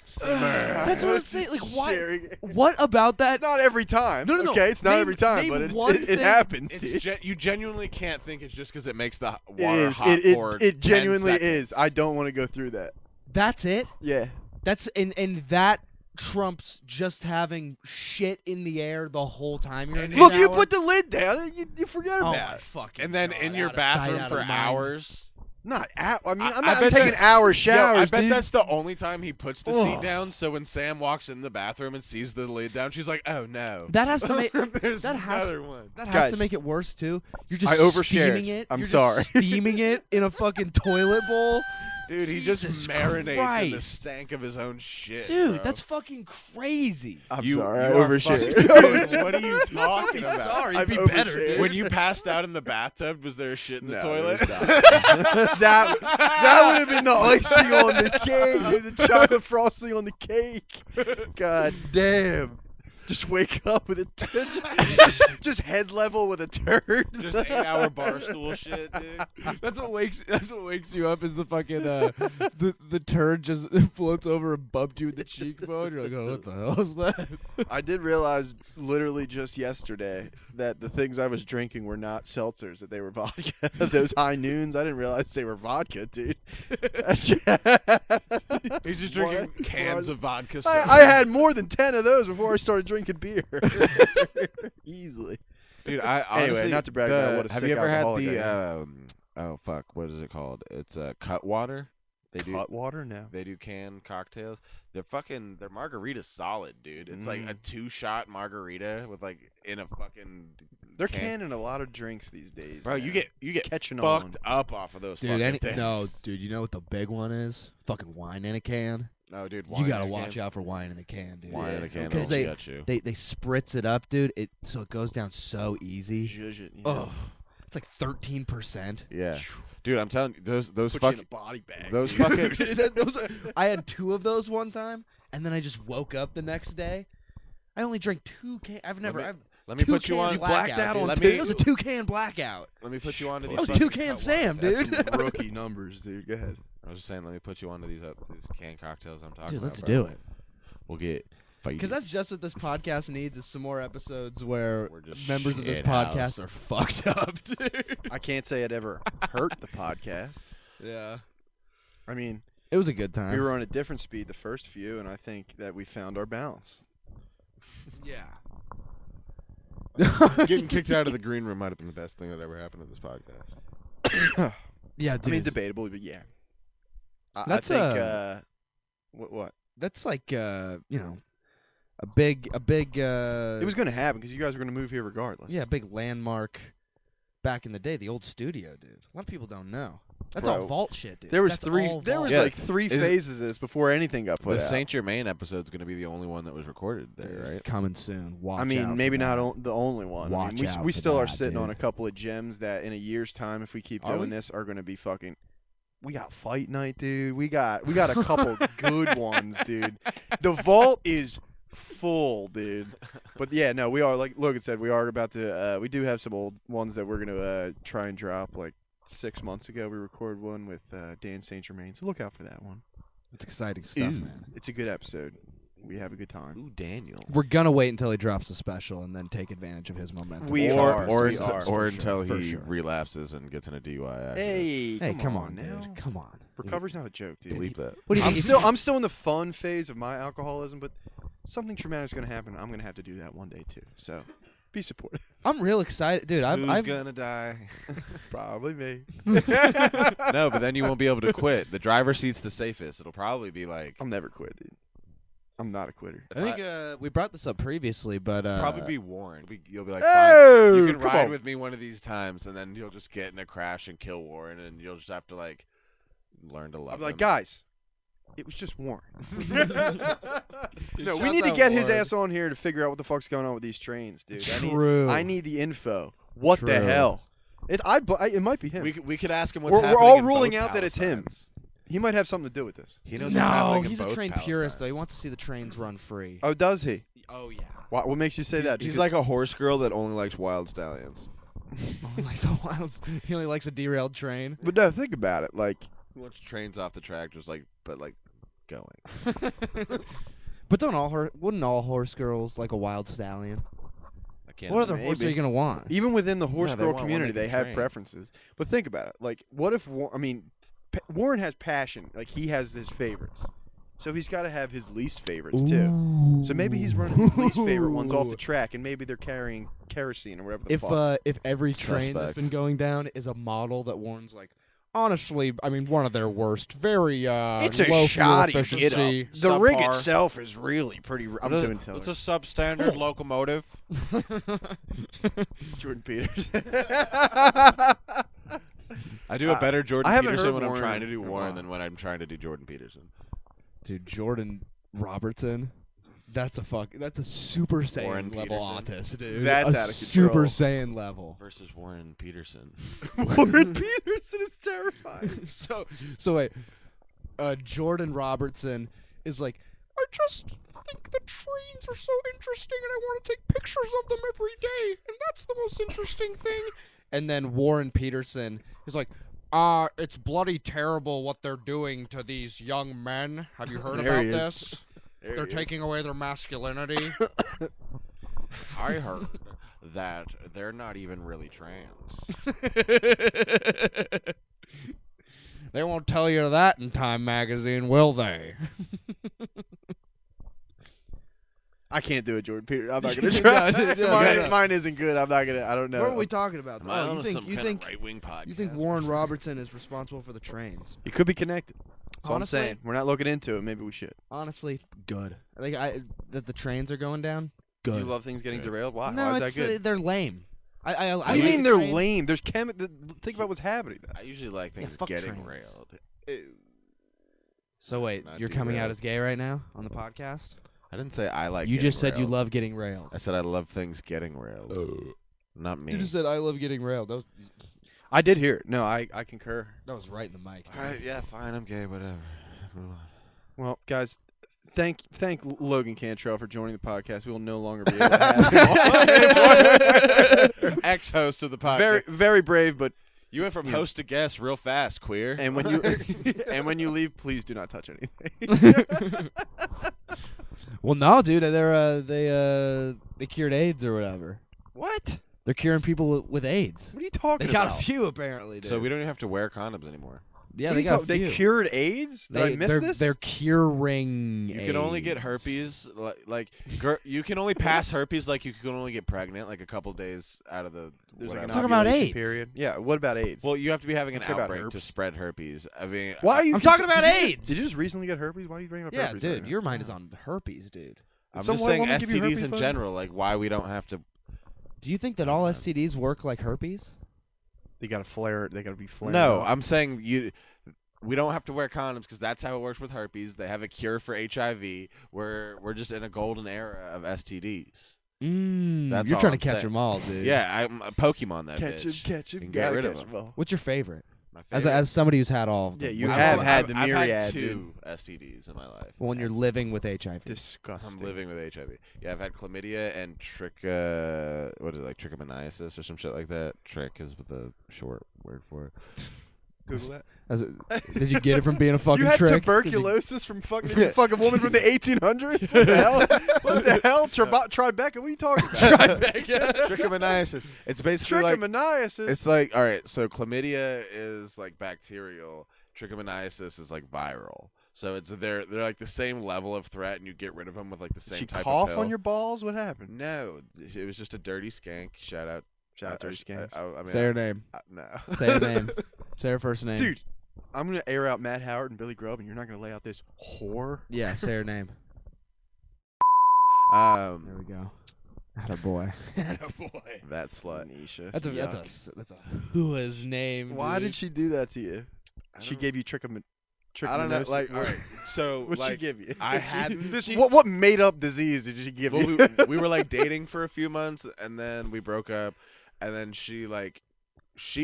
simmer. That's what I'm saying. Like, why? Sharing it. What about that? Not every time. No, no, no. Okay, it's not Name- every time, name but one it thing- happens, It's dude. you genuinely can't think it's just because it makes the It water is. hot for It 10 genuinely seconds. is. I don't want to go through that. That's it. Yeah. That's and that trumps just having shit in the air the whole time you're in the Look, shower. you put the lid down. You forget Oh about my it. fucking And then God, in your out of sight, bathroom out for of mind. hours. Not out. I mean, I I'm not bet taking that- hour Yo, showers, I bet dude. that's the only time he puts the seat Ugh. down. So when Sam walks in the bathroom and sees the lid down, she's like, "Oh no." That has to make There's that has- another one. that has Guys, to make it worse too. You're just I overshared. steaming it. I'm You're sorry. Just steaming it in a fucking toilet bowl. Dude, he Jesus just marinates in the Christ. stank of his own shit. Dude, bro. that's fucking crazy. I'm you, sorry. you I are overshared. fucking- Dude, what are you talking Be about? sorry, I've be better, overshared. dude. When you passed out in the bathtub, was there shit in the No, toilet? there's not. that would have been the icing on the cake. There's a chocolate frosting on the cake. God damn. Just wake up with a just head level with a turd. Just 8-hour bar stool shit, dude. That's what wakes you up is the fucking the turd just floats over and bumped you in the cheekbone. You're like, oh, what the hell is that? I did realize literally just yesterday that the things I was drinking were not seltzers, that they were vodka. Those high noons, I didn't realize they were vodka, dude. He's just drinking What? cans of vodka. I had more than 10 of those before I started drinking beer. Easily. Dude, I honestly, Anyway, not to brag about what a have sick you ever had alcoholic the I oh fuck, what is it called? It's cut water. They do Hot water now. they do canned cocktails. Their margarita's solid, dude. It's like a 2-shot margarita with like in a fucking They're can. canning a lot of drinks these days. Bro, man. you get catching fucked on. up off of those Dude, fucking things. dude, you know what the big one is? Fucking wine in a can. No, dude, You gotta watch out for wine in a can, dude. Wine in a can, Because will get you. they spritz it up, dude. So it goes down so easy. Zhuzh it, you Oh, know. it's like 13%. Yeah, dude, I'm telling you, those Put you fucking in a body bag. those dude. fucking I had 2 of those one time, and then I just woke up the next day. I only drank 2 cans. I've never. let me put you 2-can on. blackout, out dude. on Let two? me- It was a 2-can blackout. Let me put you on to That these. was fucking 2-can cut Sam, waters. That's dude. some rookie numbers, dude. Go ahead. I was just saying, let me put you on to these canned cocktails I'm talking Dude, about. let's bro. do it. We'll get Because that's just what this podcast needs is some more episodes where We're just members of this shithoused. podcast are fucked up, dude. I can't say it ever hurt the podcast. Yeah. I mean, It was a good time. we were on a different speed the first few, and I think that we found our balance. Yeah. Getting kicked out of the green room might have been the best thing that ever happened to this podcast. Yeah, dude. I mean, debatable, but yeah. I That's, think. What? That's like, a big. It was going to happen because you guys were going to move here regardless. Yeah, a big landmark back in the day. The old studio, dude. A lot of people don't know. That's Bro, all vault shit, dude. There was That's three. all There vault. was Yeah. like three Is- phases of this before anything got put The out. Saint Germain episode's going to be the only one that was recorded there, right? Coming soon. Watch I out mean, for maybe that. not the only one. I Watch mean, out we for still are that, sitting on dude. a couple of gems that in a year's time, if we keep Are doing we? this, are going to be fucking. We got fight night, dude. We got a couple good ones, dude. The vault is full, dude. But yeah, no, we are like Logan said. We are about to. We do have some old ones that we're gonna try and drop. Like 6 months ago, we recorded one with Dan Saint Germain. So look out for that one. It's exciting stuff, Ew. man. It's a good episode. We have a good time. Ooh, Daniel. We're gonna wait until he drops a special and then take advantage of his momentum. We or are, or, we until, are, or for until sure, for he sure. relapses and gets in a DUI accident. Hey, Hey, come on, now. dude. Come on. Recovery's not a joke, dude. Delete that. What do you I'm think? I'm still in the fun phase of my alcoholism, but something traumatic's gonna happen. I'm gonna have to do that one day too. So, be supportive. I'm real excited, dude. Who's I've gonna die? Probably me. No, but then you won't be able to quit. The driver's seat's the safest. It'll probably be like I'll never quit, dude. I'm not a quitter. I think we brought this up previously, but probably be Warren. You'll be like, Oh, fine, you can come ride on. with me one of these times, and then you'll just get in a crash and kill Warren, and you'll just have to like learn to love I'm like, him. guys, it was just Warren. Dude, No, we shouts need to out get his Warren. ass on here to figure out what the fuck's going on with these trains, dude. True. I need the info. What the True. hell? It might be him. we could ask him what's We're happening all in ruling both out that it's him. Palestines. He might have something to do with this. He knows what's happening No, in he's a both train purist though. He Palestines. wants to see the trains run free. Oh, does he? Oh yeah. What makes you say that? He's Because- like a horse girl that only likes wild stallions. He likes a wild. He only likes a derailed train. But no, think about it. Like, He wants trains off the track, just like, but like going. But wouldn't all horse girls like a wild stallion? I can't. What other imagine. horse are maybe. you gonna want? even within the horse No, they girl want one community, that they can have train. preferences. But think about it. Like, what if Warren has passion. Like, he has his favorites. So he's got to have his least favorites too. So maybe he's running his least favorite ones off the track, and maybe they're carrying kerosene or whatever the fuck. If every train that's Suspects. been going down is a model that Warren's like, honestly, I mean, one of their worst, very It's low a fuel shoddy efficiency. The rig subpar. itself is really pretty. I'm doing Tiller. It's a substandard locomotive. Jordan Peters. I do a better Jordan I haven't Peterson heard when I'm Warren trying to in do a Warren while. than when I'm trying to do Jordan Peterson. Dude, Jordan Robertson, that's a Super Saiyan Warren level Peterson. autist, dude. That's a out of Super control. Saiyan level. Versus Warren Peterson. Warren Peterson is terrifying. So wait, Jordan Robertson is like, I just think the trains are so interesting, and I want to take pictures of them every day, and that's the most interesting thing. And then Warren Peterson is like, it's bloody terrible what they're doing to these young men. Have you heard There about he is. this? They're taking away their masculinity. I heard that they're not even really trans. They won't tell you that in Time magazine, will they? I can't do it, Jordan Peters. I'm not gonna try. Mine isn't good. I'm not gonna. I don't know. What are we talking about? Am I on some kind of right-wing podcast? You think Warren Robertson is responsible for the trains? It could be connected. That's all I'm Honestly- saying. We're not looking into it. Maybe we should. Honestly, good. Like that the trains are going down. You Good. love things getting Good. derailed? Why? No, Why is it's, that good? they're lame. I What do you like mean the they're trains. lame? There's think about what's happening. I usually like things fuck getting trains. railed. So wait, Not you're coming out derailed. as gay right now on the podcast? I didn't say I like. You getting just said you railed. love getting railed. I said I love things getting railed. Not me. You just said I love getting railed. I did hear it. No, I concur. That was right in the mic. All right, yeah, fine. I'm gay. Whatever. Move on. Well, guys, thank Logan Cantrell for joining the podcast. We will no longer be able to have him on. Ex-host of the podcast. Very, very brave, but You went from Yeah. host to guest real fast, queer. and when you leave, please do not touch anything. Well, no, dude. They cured AIDS or whatever. What? They're curing people with AIDS. What are you talking They got about? a few apparently, dude. So we don't even have to wear condoms anymore. Yeah, What are they you got a talk- They few. cured AIDS? Did I miss they're, this? They're curing. You can only get AIDS. herpes, you can only pass herpes like you can only get pregnant like a couple days out of the. There's like whatever. an Talking about ovulation AIDS. period. Yeah. What about AIDS? Well, you have to be having an Care about outbreak to herpes? spread herpes. I mean, why are you? I'm talking about did you- AIDS. Did you just recently get herpes? Why are you bringing up Yeah, herpes? dude. right now? Your mind is on herpes, dude. I'm Some just white saying woman give you STDs herpes, in though? general, like why we don't have to. Do you think that all STDs work like herpes? They got to flare. They got to be flaring. No, up. I'm saying we don't have to wear condoms because that's how it works with herpes. They have a cure for HIV. We're just in a golden era of STDs. That's You're all trying I'm to catch saying. them all, dude. Yeah, I'm a Pokemon that catch him, bitch. catch him, and get gotta rid of catch him. 'em all. What's your favorite? My As favorite. somebody who's had all of them. Yeah, you what's have your had favorite? the I've myriad, had dude. 2 STDs in my life. When you're living with HIV. Disgusting. I'm living with HIV. Yeah, I've had chlamydia and what is it, like trichomoniasis or some shit like that. Trick is the short word for it. Google that. Did you get it from being a fucking You had trick? tuberculosis from fucking a fucking woman from the 1800s? What the hell? What the hell? Tribeca? What are you talking about? Trichomoniasis. It's basically like Trichomoniasis. it's like all right. So chlamydia is like bacterial. Trichomoniasis is like viral. So they're like the same level of threat, and you get rid of them with like the Did same she type cough of pill. on your balls? What happened? No, it was just a dirty skank. Shout out, Dirty skanks. I mean, Say her name. no. Say her name. Say her first name. Dude, I'm gonna air out Matt Howard and Billy Grubb, and you're not gonna lay out this whore. Yeah, say her name. There we go. Attaboy. Attaboy. That slut. Nisha. That's a who's name. Why dude. did she do that to you? I She don't- gave you I don't know. Like, all right. So, What'd like, she give you? I hadn't. What made up disease did she give Well, you? we were like dating for a few months, and then we broke up, and then she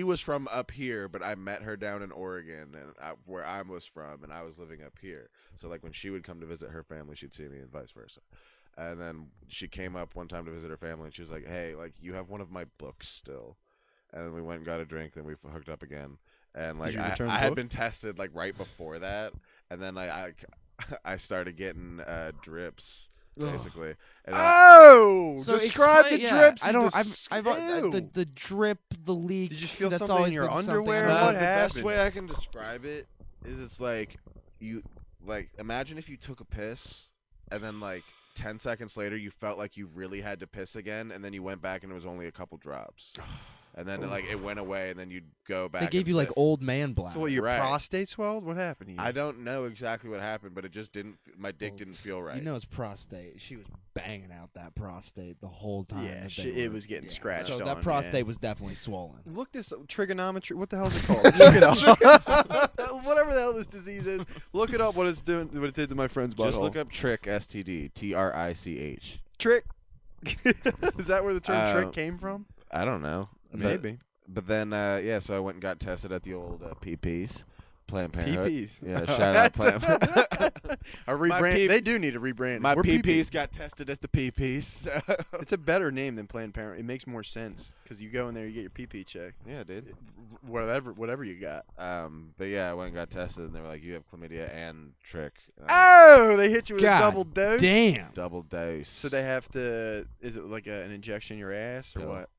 was from up here, but I met her down in Oregon, and where I was from, and I was living up here. So like when she would come to visit her family, she'd see me, and vice versa. And then she came up one time to visit her family, and she was like, "Hey, like you have one of my books still." And then we went and got a drink, then we hooked up again. And like you I return the had book? been tested like right before that, and then I started getting drips basically. And Oh, So describe explain- the yeah, drips. I you don't. dis- I've Ew. the drip, the leak. Did you feel that's something in always your been something. underwear? I don't What know. the best happened? way I can describe it is it's like you like imagine if you took a piss and then like 10 seconds later you felt like you really had to piss again, and then you went back and it was only a couple drops. And then like it went away, and then you'd go back. They gave and you like sit. old man bladder. So what, your Right. prostate swelled? What happened to you? I don't know exactly what happened, but it just didn't. My dick didn't feel right. You know it's prostate. She was banging out that prostate the whole time. Yeah, that it they were- was getting yeah. scratched So on, that prostate yeah. was definitely swollen. Look this up. Trigonometry. What the hell is it called? Look it up. Whatever the hell this disease is, look it up. What it's doing. What it did to my friend's butthole. Just look up trick STD TRICH. trick. Is that where the term trick Uh, came from? I don't know. Maybe. But then yeah, so I went and got tested at the old PPs, Planned Parenthood. PPs. Yeah, shout out Planned A rebrand. peep- They do need a rebrand. My We're PPs got tested at the PPs. It's a better name than Planned Parenthood. It makes more sense because you go in there, you get your PP checked. yeah, dude. Whatever you got. But yeah, I went and got tested, and they were like, "You have chlamydia and trick." And Oh, they hit you with God a double dose. Damn. double dose. So they have to. Is it like an injection in your ass or Pill. what?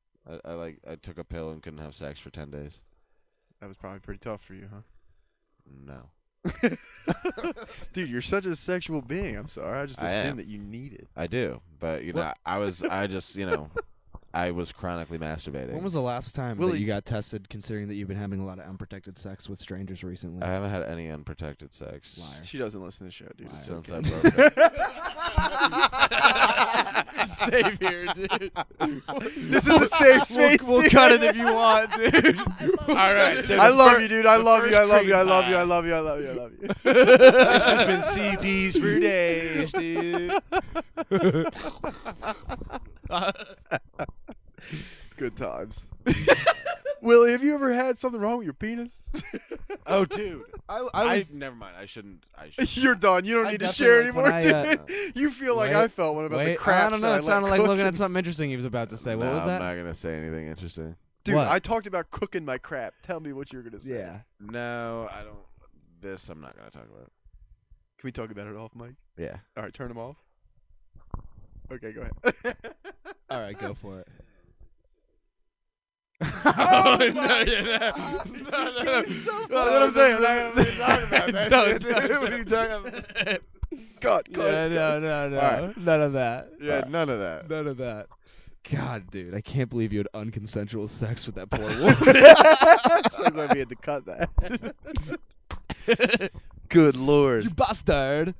I took a pill and couldn't have sex for 10 days. That was probably pretty tough for you, huh? No, Dude, you're such a sexual being. I'm sorry. I just I assumed am. that you need it. I do, but you know, What- I was chronically masturbating. When was the last time that Willie- you got tested, considering that you've been having a lot of unprogressive sex with strangers recently? I haven't had any unprotected sex Liar. She doesn't listen to the show, dude. Liar. It's since okay. I broke up. Save here, dude. This is a safe space. We'll dude. cut it if you want, dude. All right, so I the love fir- you, dude. I love you. I first love you. I cream love you. pie. I love you. I love you. I love you. This has been CPs for days, dude. Good times. Willie, have you ever had something wrong with your penis? Oh, dude. I Never mind. I shouldn't. I should. You're done. You don't I need to share definitely, anymore, when dude. You feel like wait, I felt when about the crap. I don't know. It sounded like looking at something interesting he was about to say. What No, was that? I'm not gonna say anything interesting. Dude, What? I talked about cooking my crap. Tell me what you're gonna say. Yeah. No, I don't. This I'm not gonna talk about. Can we talk about it off, Mike? Yeah. All right, turn them off. Okay, go ahead. All right, go for it. Oh no, my no. He's so That's what I'm saying. I'm not gonna talk about that Don't, shit, dude. What are you talking about? Cut. No. Alright. None of that. Yeah, none of that. None of that. God, dude, I can't believe you had unconsensual sex with that poor woman. So glad we had to cut that. Good lord. You bastard.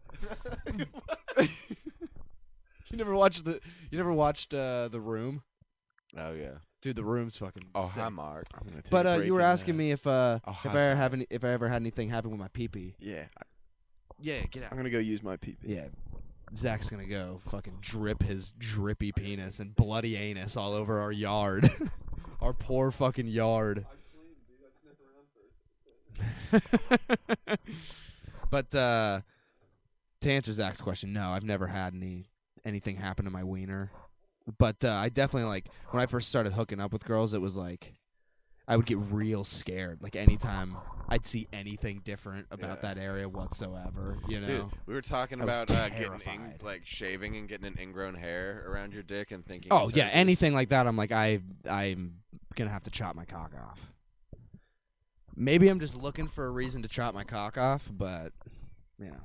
You never watched The Room? Oh yeah. Dude, The Room's fucking Oh, sick. hi, Mark. But you were asking me if I hi, ever had anything happen with my pee-pee. Yeah, Yeah, get out. I'm gonna go use my pee-pee. Yeah. Zach's gonna go fucking drip his drippy penis and bloody anus all over our yard. Our poor fucking yard. But to answer Zach's question, no, I've never had anything happen to my wiener. But I definitely, like, when I first started hooking up with girls, it was like I would get real scared. Like, anytime I'd see anything different about that area whatsoever, you know? Dude, we were talking I was about terrified. like shaving and getting an ingrown hair around your dick and thinking. Oh it's yeah, herpes. anything like that, I'm like, I'm gonna have to chop my cock off. Maybe I'm just looking for a reason to chop my cock off, but you know.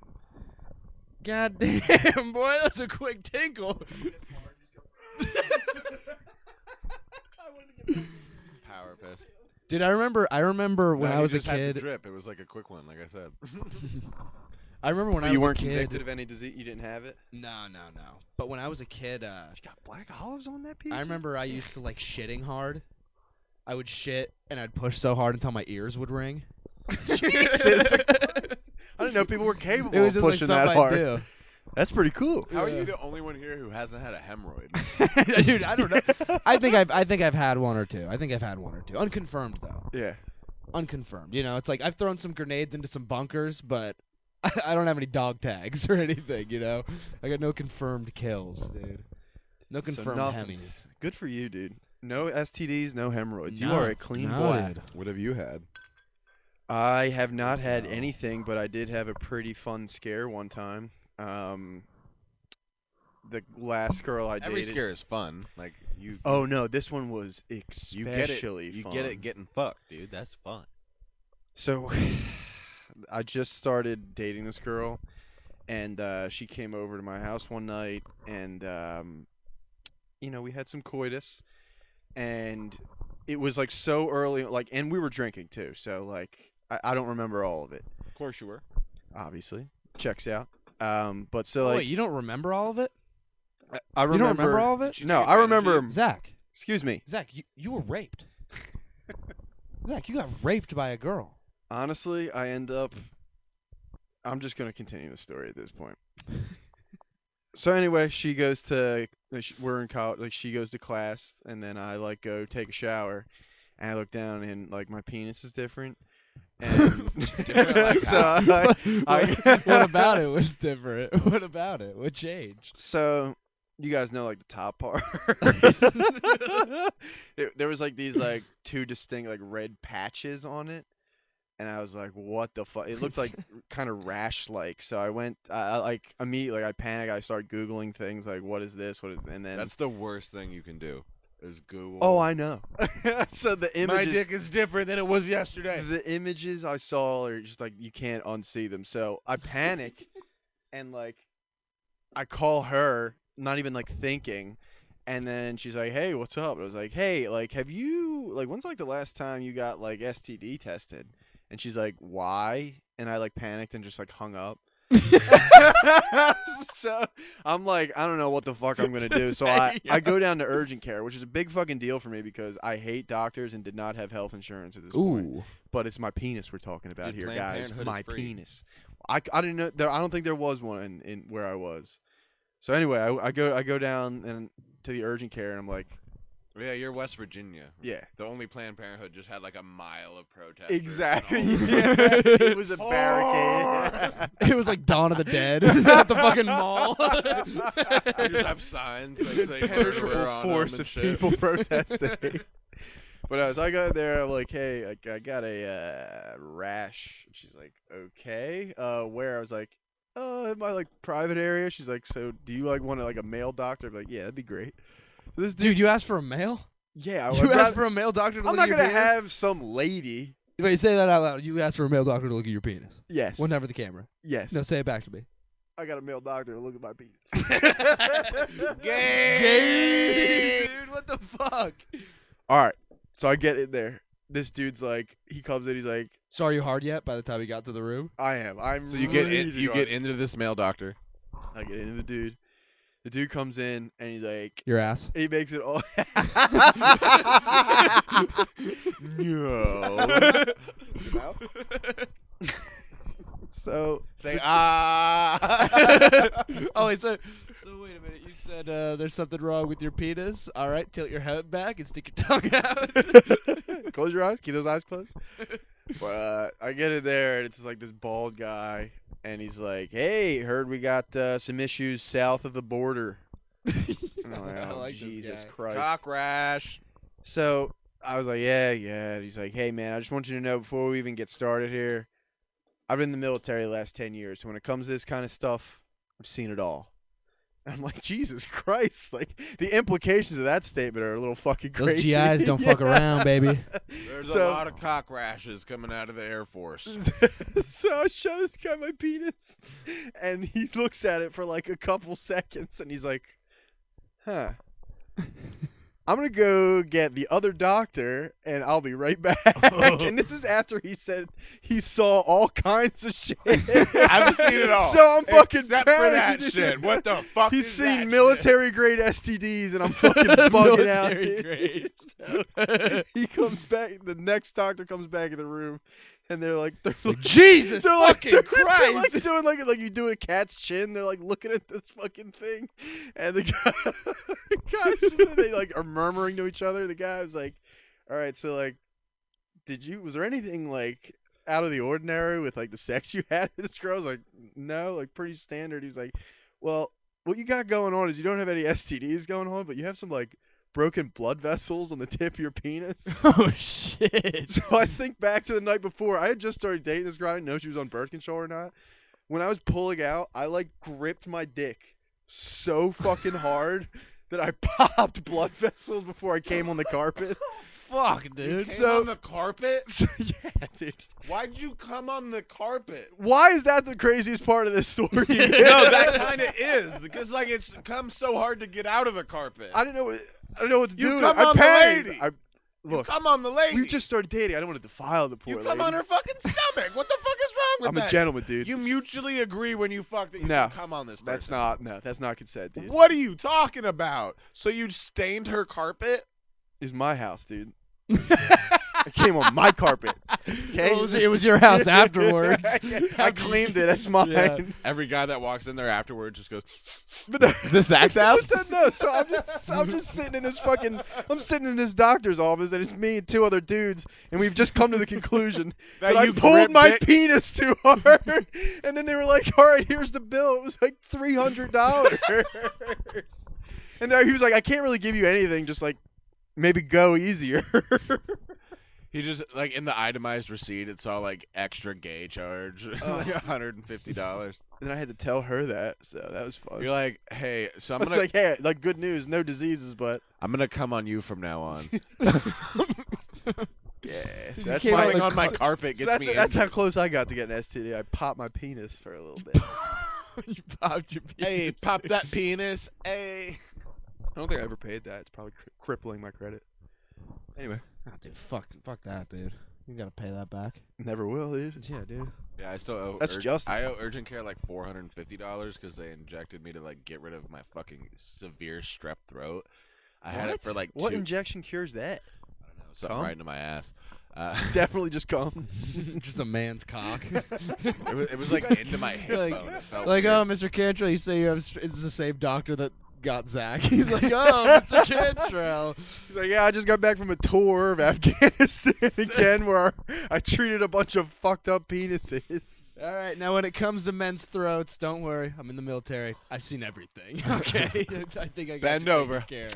God damn, boy, that's a quick tinkle. Power piss. Dude, I remember when No, I you was a just had the kid. drip. It was like a quick one, like I said. I remember when I You was weren't a kid. convicted of any disease? You didn't have it? No. But when I was a kid, You got black olives on that pizza? I remember I used to like shitting hard. I would shit and I'd push so hard until my ears would ring. Jesus. I didn't know people were capable It was of just like pushing something that I'd hard. do. That's pretty cool. How are Yeah. you the only one here who hasn't had a hemorrhoid? Dude, I don't know. I think I've had one or two. Unconfirmed though. Yeah. Unconfirmed. You know, it's like I've thrown some grenades into some bunkers, but I don't have any dog tags or anything. You know, I got no confirmed kills, dude. No confirmed nothing. Hemis. Good for you, dude. No STDs, no hemorrhoids. You No, are a clean no, boy. dude. What have you had? I have not had anything, but I did have a pretty fun scare one time. The last girl I Every dated. scare is fun. Like you. Oh no, this one was you get it. especially You fun. get it getting fucked, dude. That's fun. So, I just started dating this girl, and she came over to my house one night, and you know, we had some coitus, and it was like so early, like, and we were drinking too, so like I don't remember all of it. Of course you were. Obviously, checks out. But so like Wait, you don't remember all of it? I You remember. don't remember all of it? She No, took I remember. advantage Zach, Excuse me. you were raped. Zach, you got raped by a girl. Honestly, I end up. I'm just gonna continue the story at this point. So anyway, she goes to. We're in college. Like she goes to class, and then I like go take a shower, and I look down, and like my penis is different. And Different, like so I What about it was different? What about it? What changed? So you guys know like the top part. There was like these like two distinct like red patches on it, and I was like, "What the fuck?" It looked like kind of rash like. So I went, I like immediately, like I panicked. I started googling things like, "What is this? What is?" And then That's the worst thing you can do. Is Google. oh, I know. So the my images, dick is different than it was yesterday. the images I saw are just like you can't unsee them. So I panic, and like I call her, not even like thinking, and then she's like, "Hey, what's up?" And I was like, "Hey, like, have you like when's like the last time you got like STD tested?" And she's like, "Why?" And I like panicked and just like hung up. So I'm like, I don't know what the fuck I'm gonna do. So I go down to urgent care, which is a big fucking deal for me because I hate doctors and did not have health insurance at this point. But it's my penis we're talking about Dude, here, Planned guys. Parenthood is My free. penis. I didn't know there. I don't think there was one in where I was. So anyway, I go down and to the urgent care, and I'm like, Yeah, you're West Virginia. yeah, The only Planned Parenthood just had like a mile of protesters. exactly. and all- Yeah. It was a barricade. It was like Dawn of the Dead at the fucking mall. They just have signs that say murderer Impenetrable on force them and of shit. people protesting. But as I got there, I'm like, hey, I got a rash. She's like, okay. Where? I was like, in my like private area. She's like, so do you like want like a male doctor? I'm like, yeah, that'd be great. So this Dude, you asked for a male? yeah, You asked for a male doctor to I'm look not at your gonna penis? have some lady. Wait, say that out loud. You asked for a male doctor to look at your penis. Yes, Well, never the camera. yes. No, say it back to me. I got a male doctor to look at my penis. Gay. Dude, what the fuck? All right, so I get in there. This dude's like, he comes in. He's like, So are you hard yet by the time he got to the room? I am. I'm. So you get ready in, to you go. get into this male doctor. I get into the dude. The dude comes in and he's like, Your ass. he makes it all. No. So Say ah. Oh, wait, so wait a minute. You said there's something wrong with your penis. All right, tilt your head back and stick your tongue out. close your eyes. Keep those eyes closed. But I get in there and it's like this bald guy, and he's like, "Hey, heard we got some issues south of the border." And I'm like, I "Oh, like this Jesus guy. Christ!" Cock rash. So I was like, "Yeah." And he's like, "Hey, man, I just want you to know before we even get started here, I've been in the military the last 10 years. So when it comes to this kind of stuff, I've seen it all." And I'm like, Jesus Christ. Like, the implications of that statement are a little fucking Those crazy. GIs don't fuck around, baby. There's So- a lot of cock rashes coming out of the Air Force. So I show this guy my penis, and he looks at it for like a couple seconds, and he's like, huh. I'm going to go get the other doctor, and I'll be right back. And this is after he said he saw all kinds of shit. I haven't seen it all. So I'm fucking Except for that panicking. shit. What the fuck He's is seen that military-grade STDs, and I'm fucking bugging out. Military dude. grade. So he comes back. The next doctor comes back in the room, and they're like, Jesus fucking they're Christ. like doing like you do a cat's chin. They're like looking at this fucking thing, and the guys just, they like are murmuring to each other. The guy was like, "All right, so like, was there anything like out of the ordinary with like the sex you had with this girl?" I was like, "No, like pretty standard." He's like, "Well, what you got going on is you don't have any STDs going on, but you have some like broken blood vessels on the tip of your penis." Oh, shit. So I think back to the night before. I had just started dating this girl. I didn't know she was on birth control or not. When I was pulling out, I like gripped my dick so fucking hard that I popped blood vessels before I came on the carpet. Fuck, You dude. came So- on the carpet? So, yeah, dude. Why'd you come on the carpet? Why is that the craziest part of this story? No, that kind of is because like it's comes so hard to get out of the carpet. I don't know what to You do. come I on the panicked. lady. Look, you come on the lady. we just started dating. I don't want to defile the poor you come lady. on her fucking stomach. What the fuck is wrong with I'm that? a gentleman, dude. You mutually agree when you fuck that you No, can come on this person. That's not consent, dude. What are you talking about? So you stained her carpet? It's my house, dude. I came on my carpet. Okay? Well, it was your house afterwards. I claimed it. That's mine. Yeah. Every guy that walks in there afterwards just goes, But no, "Is this Zach's house?" no, so I'm just sitting in this I'm sitting in this doctor's office, and it's me and two other dudes, and we've just come to the conclusion That that I you pulled gripped my it? penis too hard, and then they were like, "All right, here's the bill." It was like $300, and then he was like, "I can't really give you anything, just like maybe go easier." He just like in the itemized receipt, it saw like extra gay charge, like $150. And then I had to tell her that, so that was fun. You're like, "Hey, so I was like, "Hey, like good news, no diseases, but I'm gonna come on you from now on." yeah." You So that's came my, out Playing on my car- carpet so gets me. that's how injured. close I got to getting STD. I popped my penis for a little bit. You popped your penis. Hey, pop that penis. Hey. I don't think I ever paid that. It's probably crippling my credit. Anyway, Oh, dude, fuck that, dude. You gotta pay that back. never will, dude. Yeah, dude. Yeah, I still owe. That's justice. I owe urgent care like $450 because they injected me to like get rid of my fucking severe strep throat. I had it for like what two. injection cures that? I don't know, something Cum? right into my ass. Definitely just come. Just a man's cock. it was like into my hip Like- bone. It felt Like, weird. oh, Mr. Cantrell, you say you have. It's the same doctor that got Zach. He's like, oh, Mr. Cantrell. He's like, yeah, I just got back from a tour of Afghanistan again, where I treated a bunch of fucked up penises. All right, now when it comes to men's throats, don't worry. I'm in the military. I've seen everything. Okay, I think I got Bend you taken over. care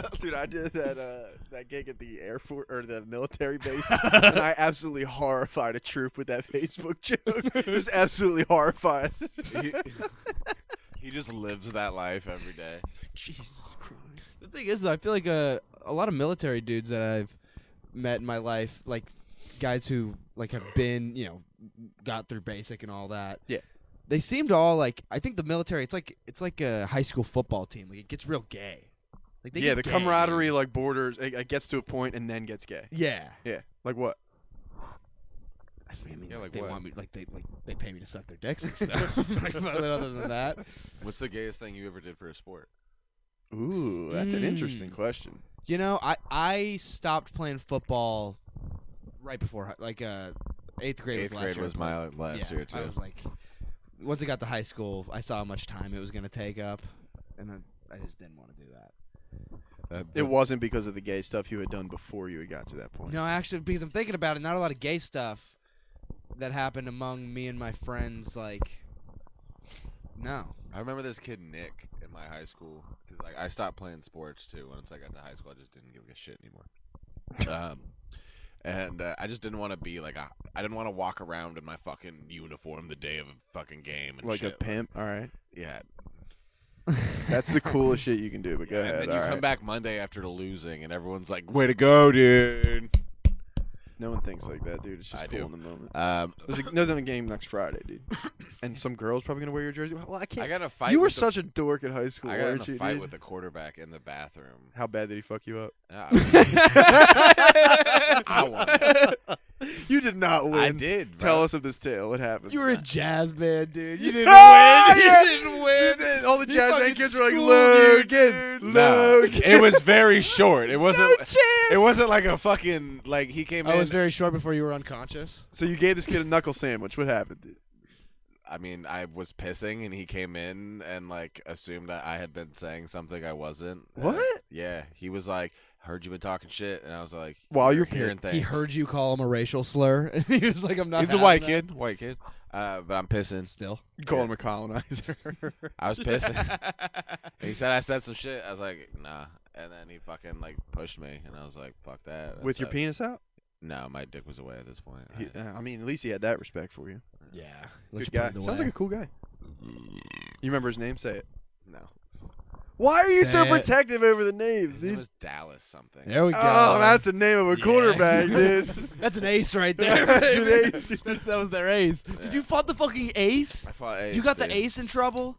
of. Dude, I did that gig at the Air Force or the military base, and I absolutely horrified a troop with that Facebook joke. Just absolutely horrified. He just lives that life every day. Jesus Christ. The thing is, though, I feel like a lot of military dudes that I've met in my life, like guys who like have been, got through basic and all that. Yeah. They seem to all like. I think the military. It's like a high school football team. Like it gets real gay. Like they Yeah, get the gay, camaraderie dude. like borders. It gets to a point and then gets gay. Yeah. Yeah, like what? I mean, Yeah, like they what? want me they pay me to suck their dicks and stuff. Like, but other than that, What's the gayest thing you ever did for a sport? Ooh, that's an interesting question. I stopped playing football right before 8th grade. Eighth was last grade year was I my played. last Yeah, year too. I was like, once I got to high school, I saw how much time it was going to take up, and I just didn't want to do that. It wasn't because of the gay stuff you had done before you had got to that point. No, actually, because I'm thinking about it, not a lot of gay stuff that happened among me and my friends. No. I remember this kid Nick in my high school because I stopped playing sports too. Once I got to high school, I just didn't give a shit anymore. And I just didn't want to be I didn't want to walk around in my fucking uniform the day of a fucking game and Like shit. a pimp. All right. Yeah. That's the coolest shit you can do. But go And ahead. then you all come right. back Monday after the losing, and everyone's like, "Way to go, dude!" No one thinks like that, dude. It's just I cool do. in the moment. There's There's another game next Friday, dude. And some girl's probably gonna wear your jersey. Well, I can't. I got a fight. You were with such a dork at high school, I got in weren't a you, fight dude? with the quarterback in the bathroom. How bad did he fuck you up? I won. You did not win. I did. Bro. Tell us of this tale. What happened? You were a jazz band, dude. You didn't Ah, win. yeah. You didn't win. All the You jazz band fucking kids were like, schooled Logan, you, dude. No, Logan. it was very short. It wasn't. No chance. It wasn't like a fucking he came in. I was very short before you were unconscious. So you gave this kid a knuckle sandwich. What happened, dude? I mean, I was pissing, and he came in and assumed that I had been saying something I wasn't. What? Yeah, he was like, "Heard you been talking shit," and I was like, While you're hearing things." He heard you call him a racial slur, and he was like, "I'm not." He's a having white that." kid, but I'm pissing. Still. You call him a colonizer. I was pissing. And he said I said some shit. I was like, "Nah," and then he fucking pushed me, and I was like, "Fuck that." With your That's penis out? No, my dick was away at this point. I mean, at least he had that respect for you. Yeah. Good guy. Sounds like a cool guy. You remember his name? Say it. No, Why are you so Say it. protective over the names, his name dude? was Dallas something. There we go. Oh, that's the name of a Yeah. quarterback, dude. That's an ace right there. That's an baby. ace. That was their ace. Yeah. Did you fought the fucking ace? I fought Ace. You got the dude. ace in trouble?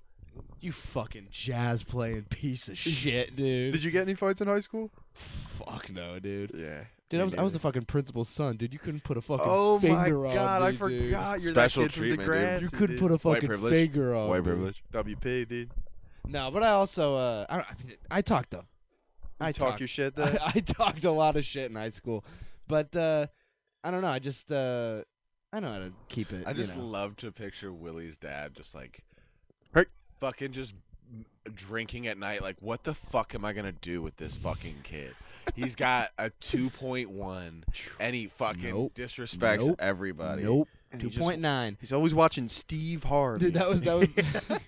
You fucking jazz playing piece of shit, dude. Did you get any fights in high school? Fuck no, dude. Yeah. Dude, I was the fucking principal's son, dude. You couldn't put a fucking Oh my finger on god, me, I dude. forgot you're Special that kid from treatment, dude. Degrassi. You couldn't dude. put a White fucking privilege. finger on White me. privilege. WP, dude. No, but I also I talked though. I Talk your shit though. I talked a lot of shit in high school, but I don't know. I just I know how to keep it. I just you know. love to picture Willie's dad just Hey. fucking just drinking at night. Like, what the fuck am I gonna do with this fucking kid? He's got a 2.1, and he fucking Nope. disrespects Nope. everybody. Nope. And he just- 2.9. He's always watching Steve Harvey. Dude, that was That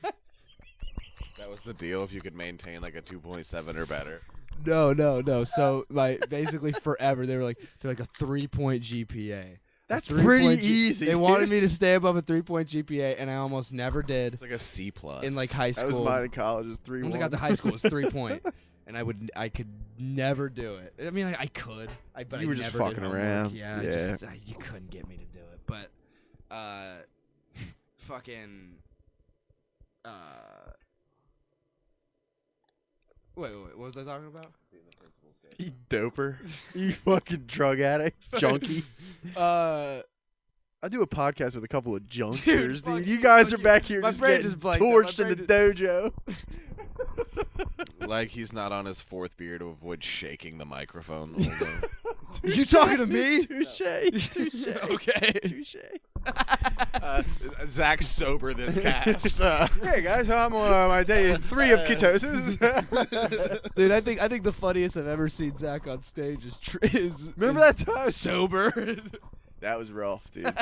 was the deal. If you could maintain a 2.7 or better. no. So basically forever they're like a 3-point GPA. That's A 3-point pretty easy. They dude. wanted me to stay above a 3-point GPA, and I almost never did It's like a C plus in high That was school. mine in college. It was 3-1. Once I got to high school, it was 3-point, and I could never do it. I mean, I could. But You I were just never did fucking homework. around. Yeah, Yeah. you couldn't get me to do it. But, fucking, wait, what was I talking about? You doper. You fucking drug addict. Junkie. I do a podcast with a couple of junksters, fuck dude. You you, guys fuck are you. back here My just brain getting just blanked out. My torched in the brain dojo. Like he's not on his fourth beer to avoid shaking the microphone. the whole time. You talking to me? Touche. Touche. Okay. Touche. Zach's sober this cast. Hey guys, I'm on my day 3 of ketosis. Dude, I think the funniest I've ever seen Zach on stage is Remember that time? sober. That was rough, dude.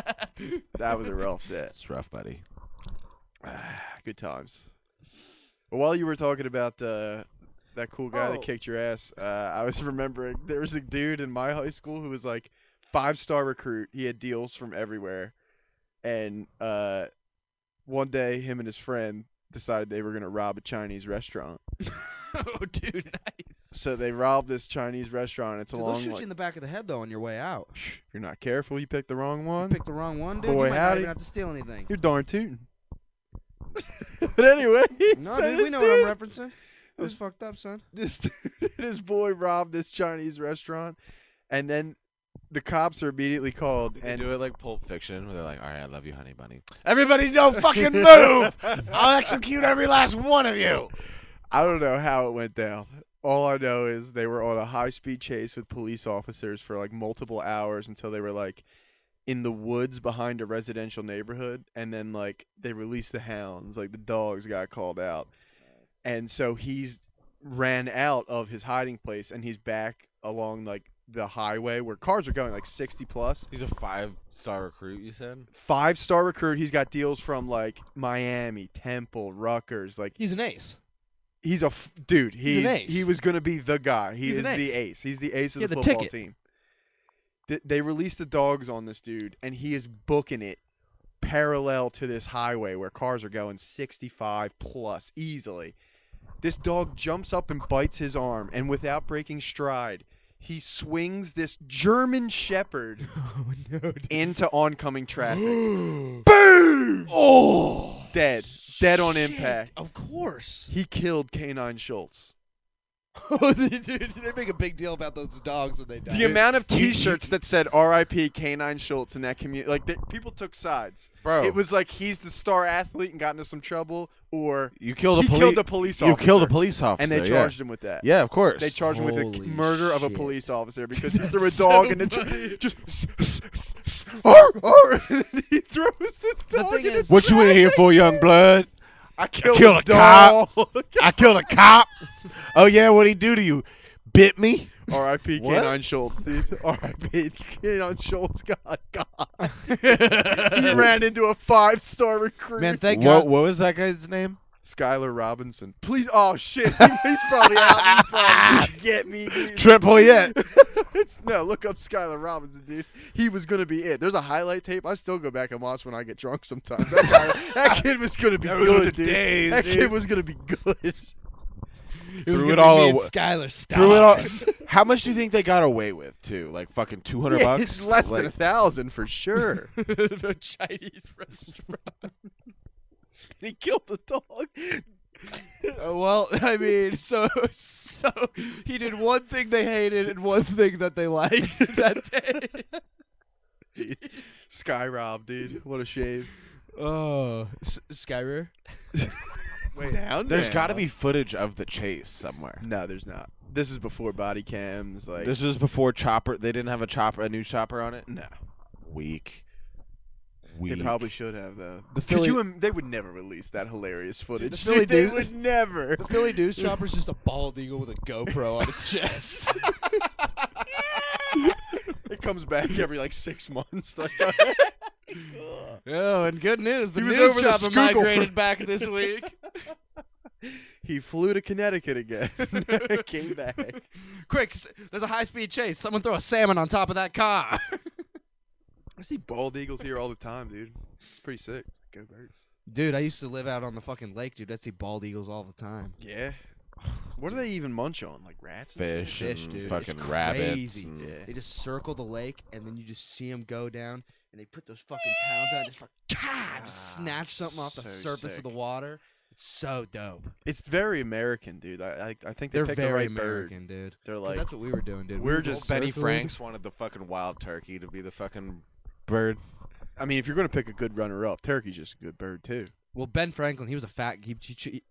That was a rough set. It's rough, buddy. Good times. Well, while you were talking about that cool guy that Oh. kicked your ass, I was remembering there was a dude in my high school who was like 5-star recruit. He had deals from everywhere. And one day, him and his friend decided they were going to rob a Chinese restaurant. Oh, dude, nice. So they robbed this Chinese restaurant. It's Dude, along they'll shoot like, you in the back of the head, though, on your way out. if you're not careful, you pick the wrong You one. pick the wrong one, dude. Boy, you might not howdy. even have to steal anything. You're darn tootin'. But anyway, No, so dude, we this know dude, what I'm referencing. It was fucked up, son. this dude and his boy robbed this Chinese restaurant, and then the cops are immediately called. Did they And do it like Pulp Fiction, where they're like, "All right, I love you, honey bunny. Everybody, don't fucking move. I'll execute every last one of you." I don't know how it went down. All I know is they were on a high-speed chase with police officers for like multiple hours until they were like in the woods behind a residential neighborhood, and then like they released the hounds, like the dogs got called out. And so he's ran out of his hiding place and he's back along like the highway where cars are going like 60 plus. He's a 5-star recruit, you said? 5-star recruit. He's got deals from like Miami, Temple, Rutgers. Like He's an ace. he's a dude. He's an ace. He was gonna be the guy. He He's is an the ace. ace. He's the ace of He had the the football ticket. team. They released the dogs on this dude, and he is booking it parallel to this highway where cars are going 65 plus easily. This dog jumps up and bites his arm, and without breaking stride, he swings this German Shepherd Oh, no, dude. into oncoming traffic. Boom! Oh! Dead on Shit, impact. Of course. He killed Canine Schultz. Oh, dude, they make a big deal about those dogs when they die. The amount of T-shirts that said "R.I.P. Canine Schultz" in that community, like people took sides. Bro, It was like he's the star athlete and got into some trouble, or you killed he killed a police officer. You killed a police officer. and they charged him with that. Yeah, of course. They charged him with the Holy murder of a shit. police officer because he That's threw a so dog in the funny. just arr, arr, and he throws his dog thing in the is- What you in here for, young blood? I killed, killed a a cop. dog. I killed a cop. Oh yeah, what'd he do to you? Bit me? R.I.P. What? Canine Schultz, dude. R.I.P. Canine Schultz. God. He ran into a 5-star recruit. Man, thank What God. was that guy's name? Skylar Robinson. Please. Oh, shit. He's probably out. He probably get me, dude. Triple yet. No, look up Skylar Robinson, dude. He was going to be it. There's a highlight tape. I still go back and watch when I get drunk sometimes. That kid was going to be Those were good, the dude. days, That dude. kid was going to be good. Threw it all away. Skylar, stop. Threw it all. How much do you think they got away with too? Like fucking $200 Yeah, bucks? it's less than Like, 1,000 for sure. The Chinese restaurant. He killed the dog. Well, I mean, so he did one thing they hated and one thing that they liked that day. Dude. Sky Rob, dude. What a shame. Oh, Skyrir. Wait, down There's got to be footage of the chase somewhere. No, there's not. This is before body cams. Like This was before Chopper. They didn't have a new Chopper on it. no, Weak. they probably should have though. The Could Philly- you? They would never release that hilarious footage. the Philly Dude, they dude- would never. The Philly News Chopper's just a bald eagle with a GoPro on its chest. It comes back every like 6 months. Like, Oh, and good news, the He was news over the chopper Schuylkill migrated for- back this week. he flew to Connecticut again. Came back. Quick, there's a high-speed chase. Someone throw a salmon on top of that car. I see bald eagles here all the time, dude. It's pretty sick. Go birds. Dude, I used to live out on the fucking lake, dude. I'd see bald eagles all the time. Yeah. What do they even munch on? Like rats? and shit? Fish, Fish, and dude. fucking It's rabbits. crazy. and- Yeah. They just circle the lake, and then you just see them go down, and they put those fucking pounds out and just, just snatch something off the so surface sick. of the water. It's so dope. It's very American, dude. I think they They're picked very the right American, bird. dude. They're 'Cause like, that's what we were doing, dude. we're were just both Benny circling. Franks wanted the fucking wild turkey to be the fucking bird. I mean, if you're gonna pick a good runner-up, turkey's just a good bird too. Well, Ben Franklin, he was a fat.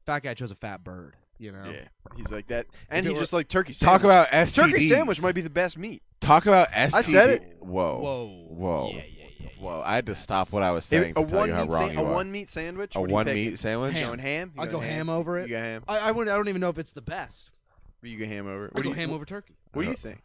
Fat guy chose a fat bird. You know. Yeah, he's like that, and If it he were- just like turkey sandwich. Talk about STDs. turkey sandwich might be the best meat. Talk about STD. I said it. Whoa. Whoa. Whoa. Yeah. Whoa. I had to stop what I was saying A to tell you how one-meat wrong you a are. one-meat sandwich. A what are you one picking? meat sandwich? You Ham. going ham? You I'll go going ham over it. You go ham. I don't even know if it's the best. You go ham over it. I go ham over turkey. What do you think?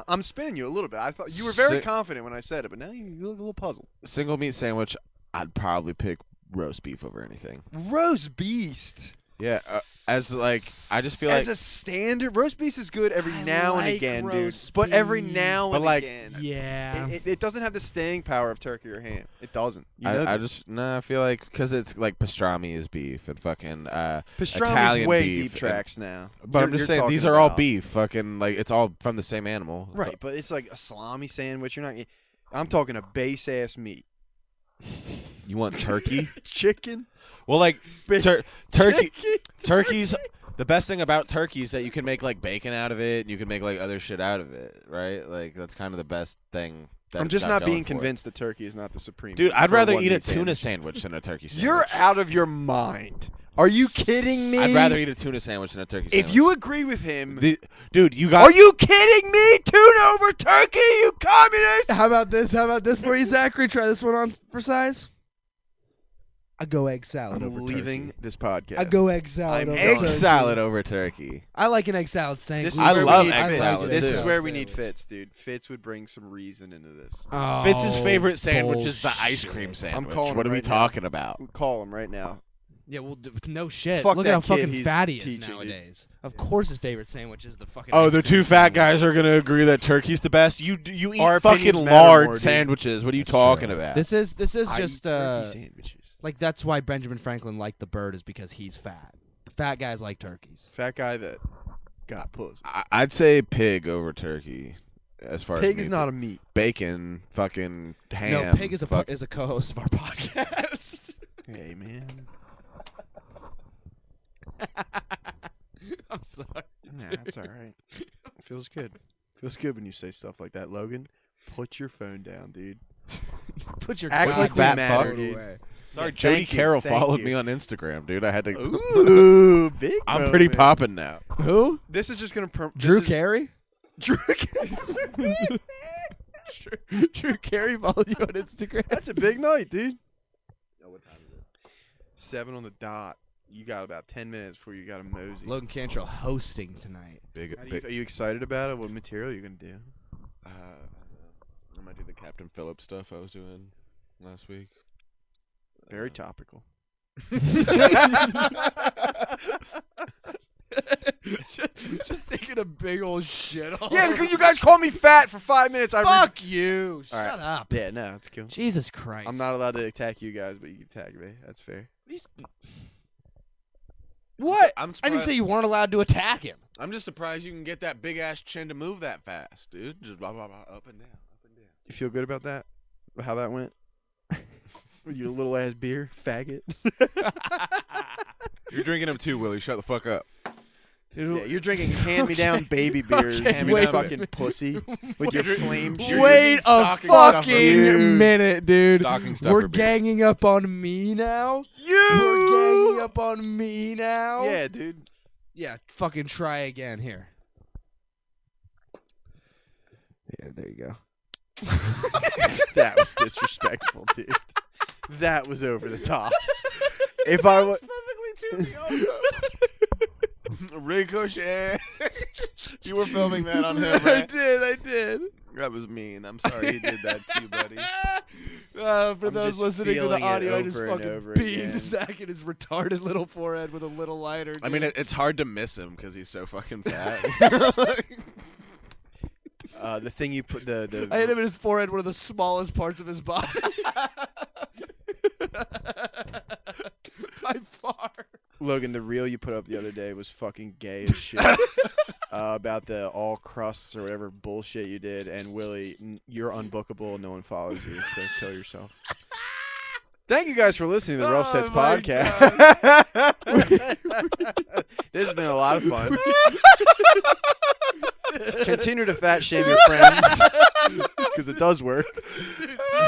I'm spinning you a little bit. I thought you were very Si- confident when I said it, but now you look a little puzzled. Single meat sandwich, I'd probably pick roast beef over anything. Roast beast. Yeah, as like I just feel As like a standard, roast beef is good every I now and like again, dude. roast But every beef. now But, and like, again. Yeah. It doesn't have the staying power of turkey or ham. It doesn't. You know I this. just I feel like because it's like pastrami is beef and fucking Pastrami's Italian way beef deep and- tracks now. But I'm just saying these are all beef. Fucking like it's all from the same animal. It's Right, but it's like a salami sandwich. You're not. I'm talking a base ass meat. you want turkey? Chicken. Well, like turkey. Chicken? Turkeys. The best thing about turkey is that you can make like bacon out of it, and you can make like other shit out of it, right? Like that's kind of the best thing. That I'm it's just got not being going for it. convinced that turkey is not the supreme. Dude, meat I'd for rather one eat a meat tuna sandwich. sandwich than a turkey sandwich. You're out of your mind. Are you kidding me? I'd rather eat a tuna sandwich than a turkey sandwich. If you agree with him, Dude, you got. are you kidding me? Tuna over turkey, you communist! How about this? How about this for you, Zachary? Try this one on for size. I go egg salad I'm over leaving turkey. this podcast. I go egg salad I'm over egg turkey. salad over turkey. I like an egg salad sandwich. This is I where we love need egg Fitz. salad, This too. is where we need Fitz, dude. Fitz would bring some reason into this. Oh, Fitz's favorite sandwich is the ice bullshit. cream sandwich. calling What are him we right now. talking about? Call him right now. Yeah, well, no shit. Fuck Look that at how kid, fucking he's fat he is teaching, dude. nowadays. Of course, his favorite sandwich is the fucking. Oh, ice the cream two fat sandwich. guys are gonna agree that turkey's the best. You eat Our fucking opinions matter lard more, dude. sandwiches. What are you That's talking true. about? This is I just eat turkey sandwiches. like that's why Benjamin Franklin liked the bird is because he's fat. Fat guys like turkeys. Fat guy that got pussy. I'd say pig over turkey. As far Pig as is not a meat. bacon, fucking ham. No, Pig is fuck- is a co-host of our podcast. Hey man. I'm sorry. Nah, that's all right. Feels good. Feels good when you say stuff like that, Logan. Put your phone down, dude. Put your Act fat like we fat matter, phone dude. away. Sorry, Yeah, Jody thank you, Carroll thank followed you. me on Instagram, dude. I had to. Ooh, big. I'm pretty moment. popping now. Who? This is just gonna. Drew Carey? Drew. Drew Carey followed you on Instagram. That's a big night, dude. What time is it? 7 on the dot. You got about 10 minutes before you got a mosey. Logan Cantrell hosting tonight. Big, How do you, are you excited about it? What material are you gonna do? I might do the Captain Phillips stuff I was doing last week. Very topical. just taking a big old shit off. Yeah, because you guys called me fat for 5 minutes. Fuck you. All right. Shut up. Yeah, no, that's cool. Jesus Christ. I'm not allowed to attack you guys, but you can attack me. That's fair. What? I'm I surprised. didn't say you weren't allowed to attack him. I'm just surprised you can get that big ass chin to move that fast, dude. Just blah blah blah, up and down, up and down. You feel good about that? How that went? With your little ass beer, faggot. You're drinking them too, Willie. Shut the fuck up. Dude, Yeah, you're drinking hand-me-down baby beers, Okay, hand-me-down wait. fucking pussy with your flame You're shoes. Wait drinking a stocking stuffer fucking beer. minute, dude. Stocking stuffer We're beer. ganging up on me now? We're ganging up on me now? Yeah, dude. Yeah, fucking try again. Here. Yeah, there you go. That was disrespectful, dude. That was over the top. If I was perfectly tuned also. Ricochet. You were filming that on him, right? I did. That was mean. I'm sorry he did that to you, buddy. For I'm those just listening to the feeling it audio, I just over and fucking over beamed again. Zach in his retarded little forehead with a little lighter. I mean, dude. it's hard to miss him because he's so fucking fat. the thing you put the I hit him in his forehead, one of the smallest parts of his body. By far. Logan, the reel you put up the other day was fucking gay as shit. About the all crusts or whatever bullshit you did, and Willie, you're unbookable. No one follows you, so kill yourself. Thank you guys for listening to the Rough Sets my podcast. This has been a lot of fun. Continue to fat shame your friends because it does work.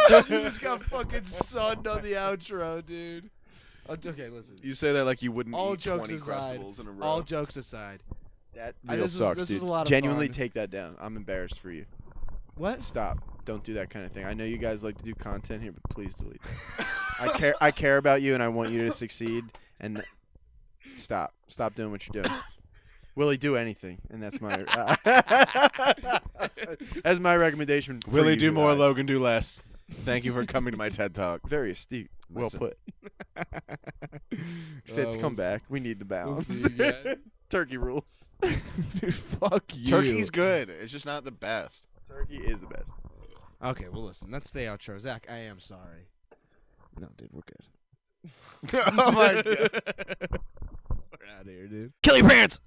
You just got fucking sunned on the outro, dude. Okay, listen. You say that like you wouldn't All eat jokes 20 aside. Crustables in a row. All jokes aside. That I- reel this is- sucks, this dude. is a lot of Genuinely fun. take that down. I'm embarrassed for you. What? Stop. Don't do that kind of thing. I know you guys like to do content here, but please delete that. I care about you, and I want you to succeed. And stop doing what you're doing. Willie, do anything, and that's my that's my recommendation. For Willie, you do more, guys. Logan, do less. Thank you for coming to my TED Talk. Very astute. Well Listen. put. Fitz, come back. We need the balance. Turkey rules. Dude, fuck you. Turkey's good. It's just not the best. Turkey is the best. Okay, well, listen. That's the outro. Zach, I am sorry. No, dude, we're good. Oh my god. We're out of here, dude. Kill your parents!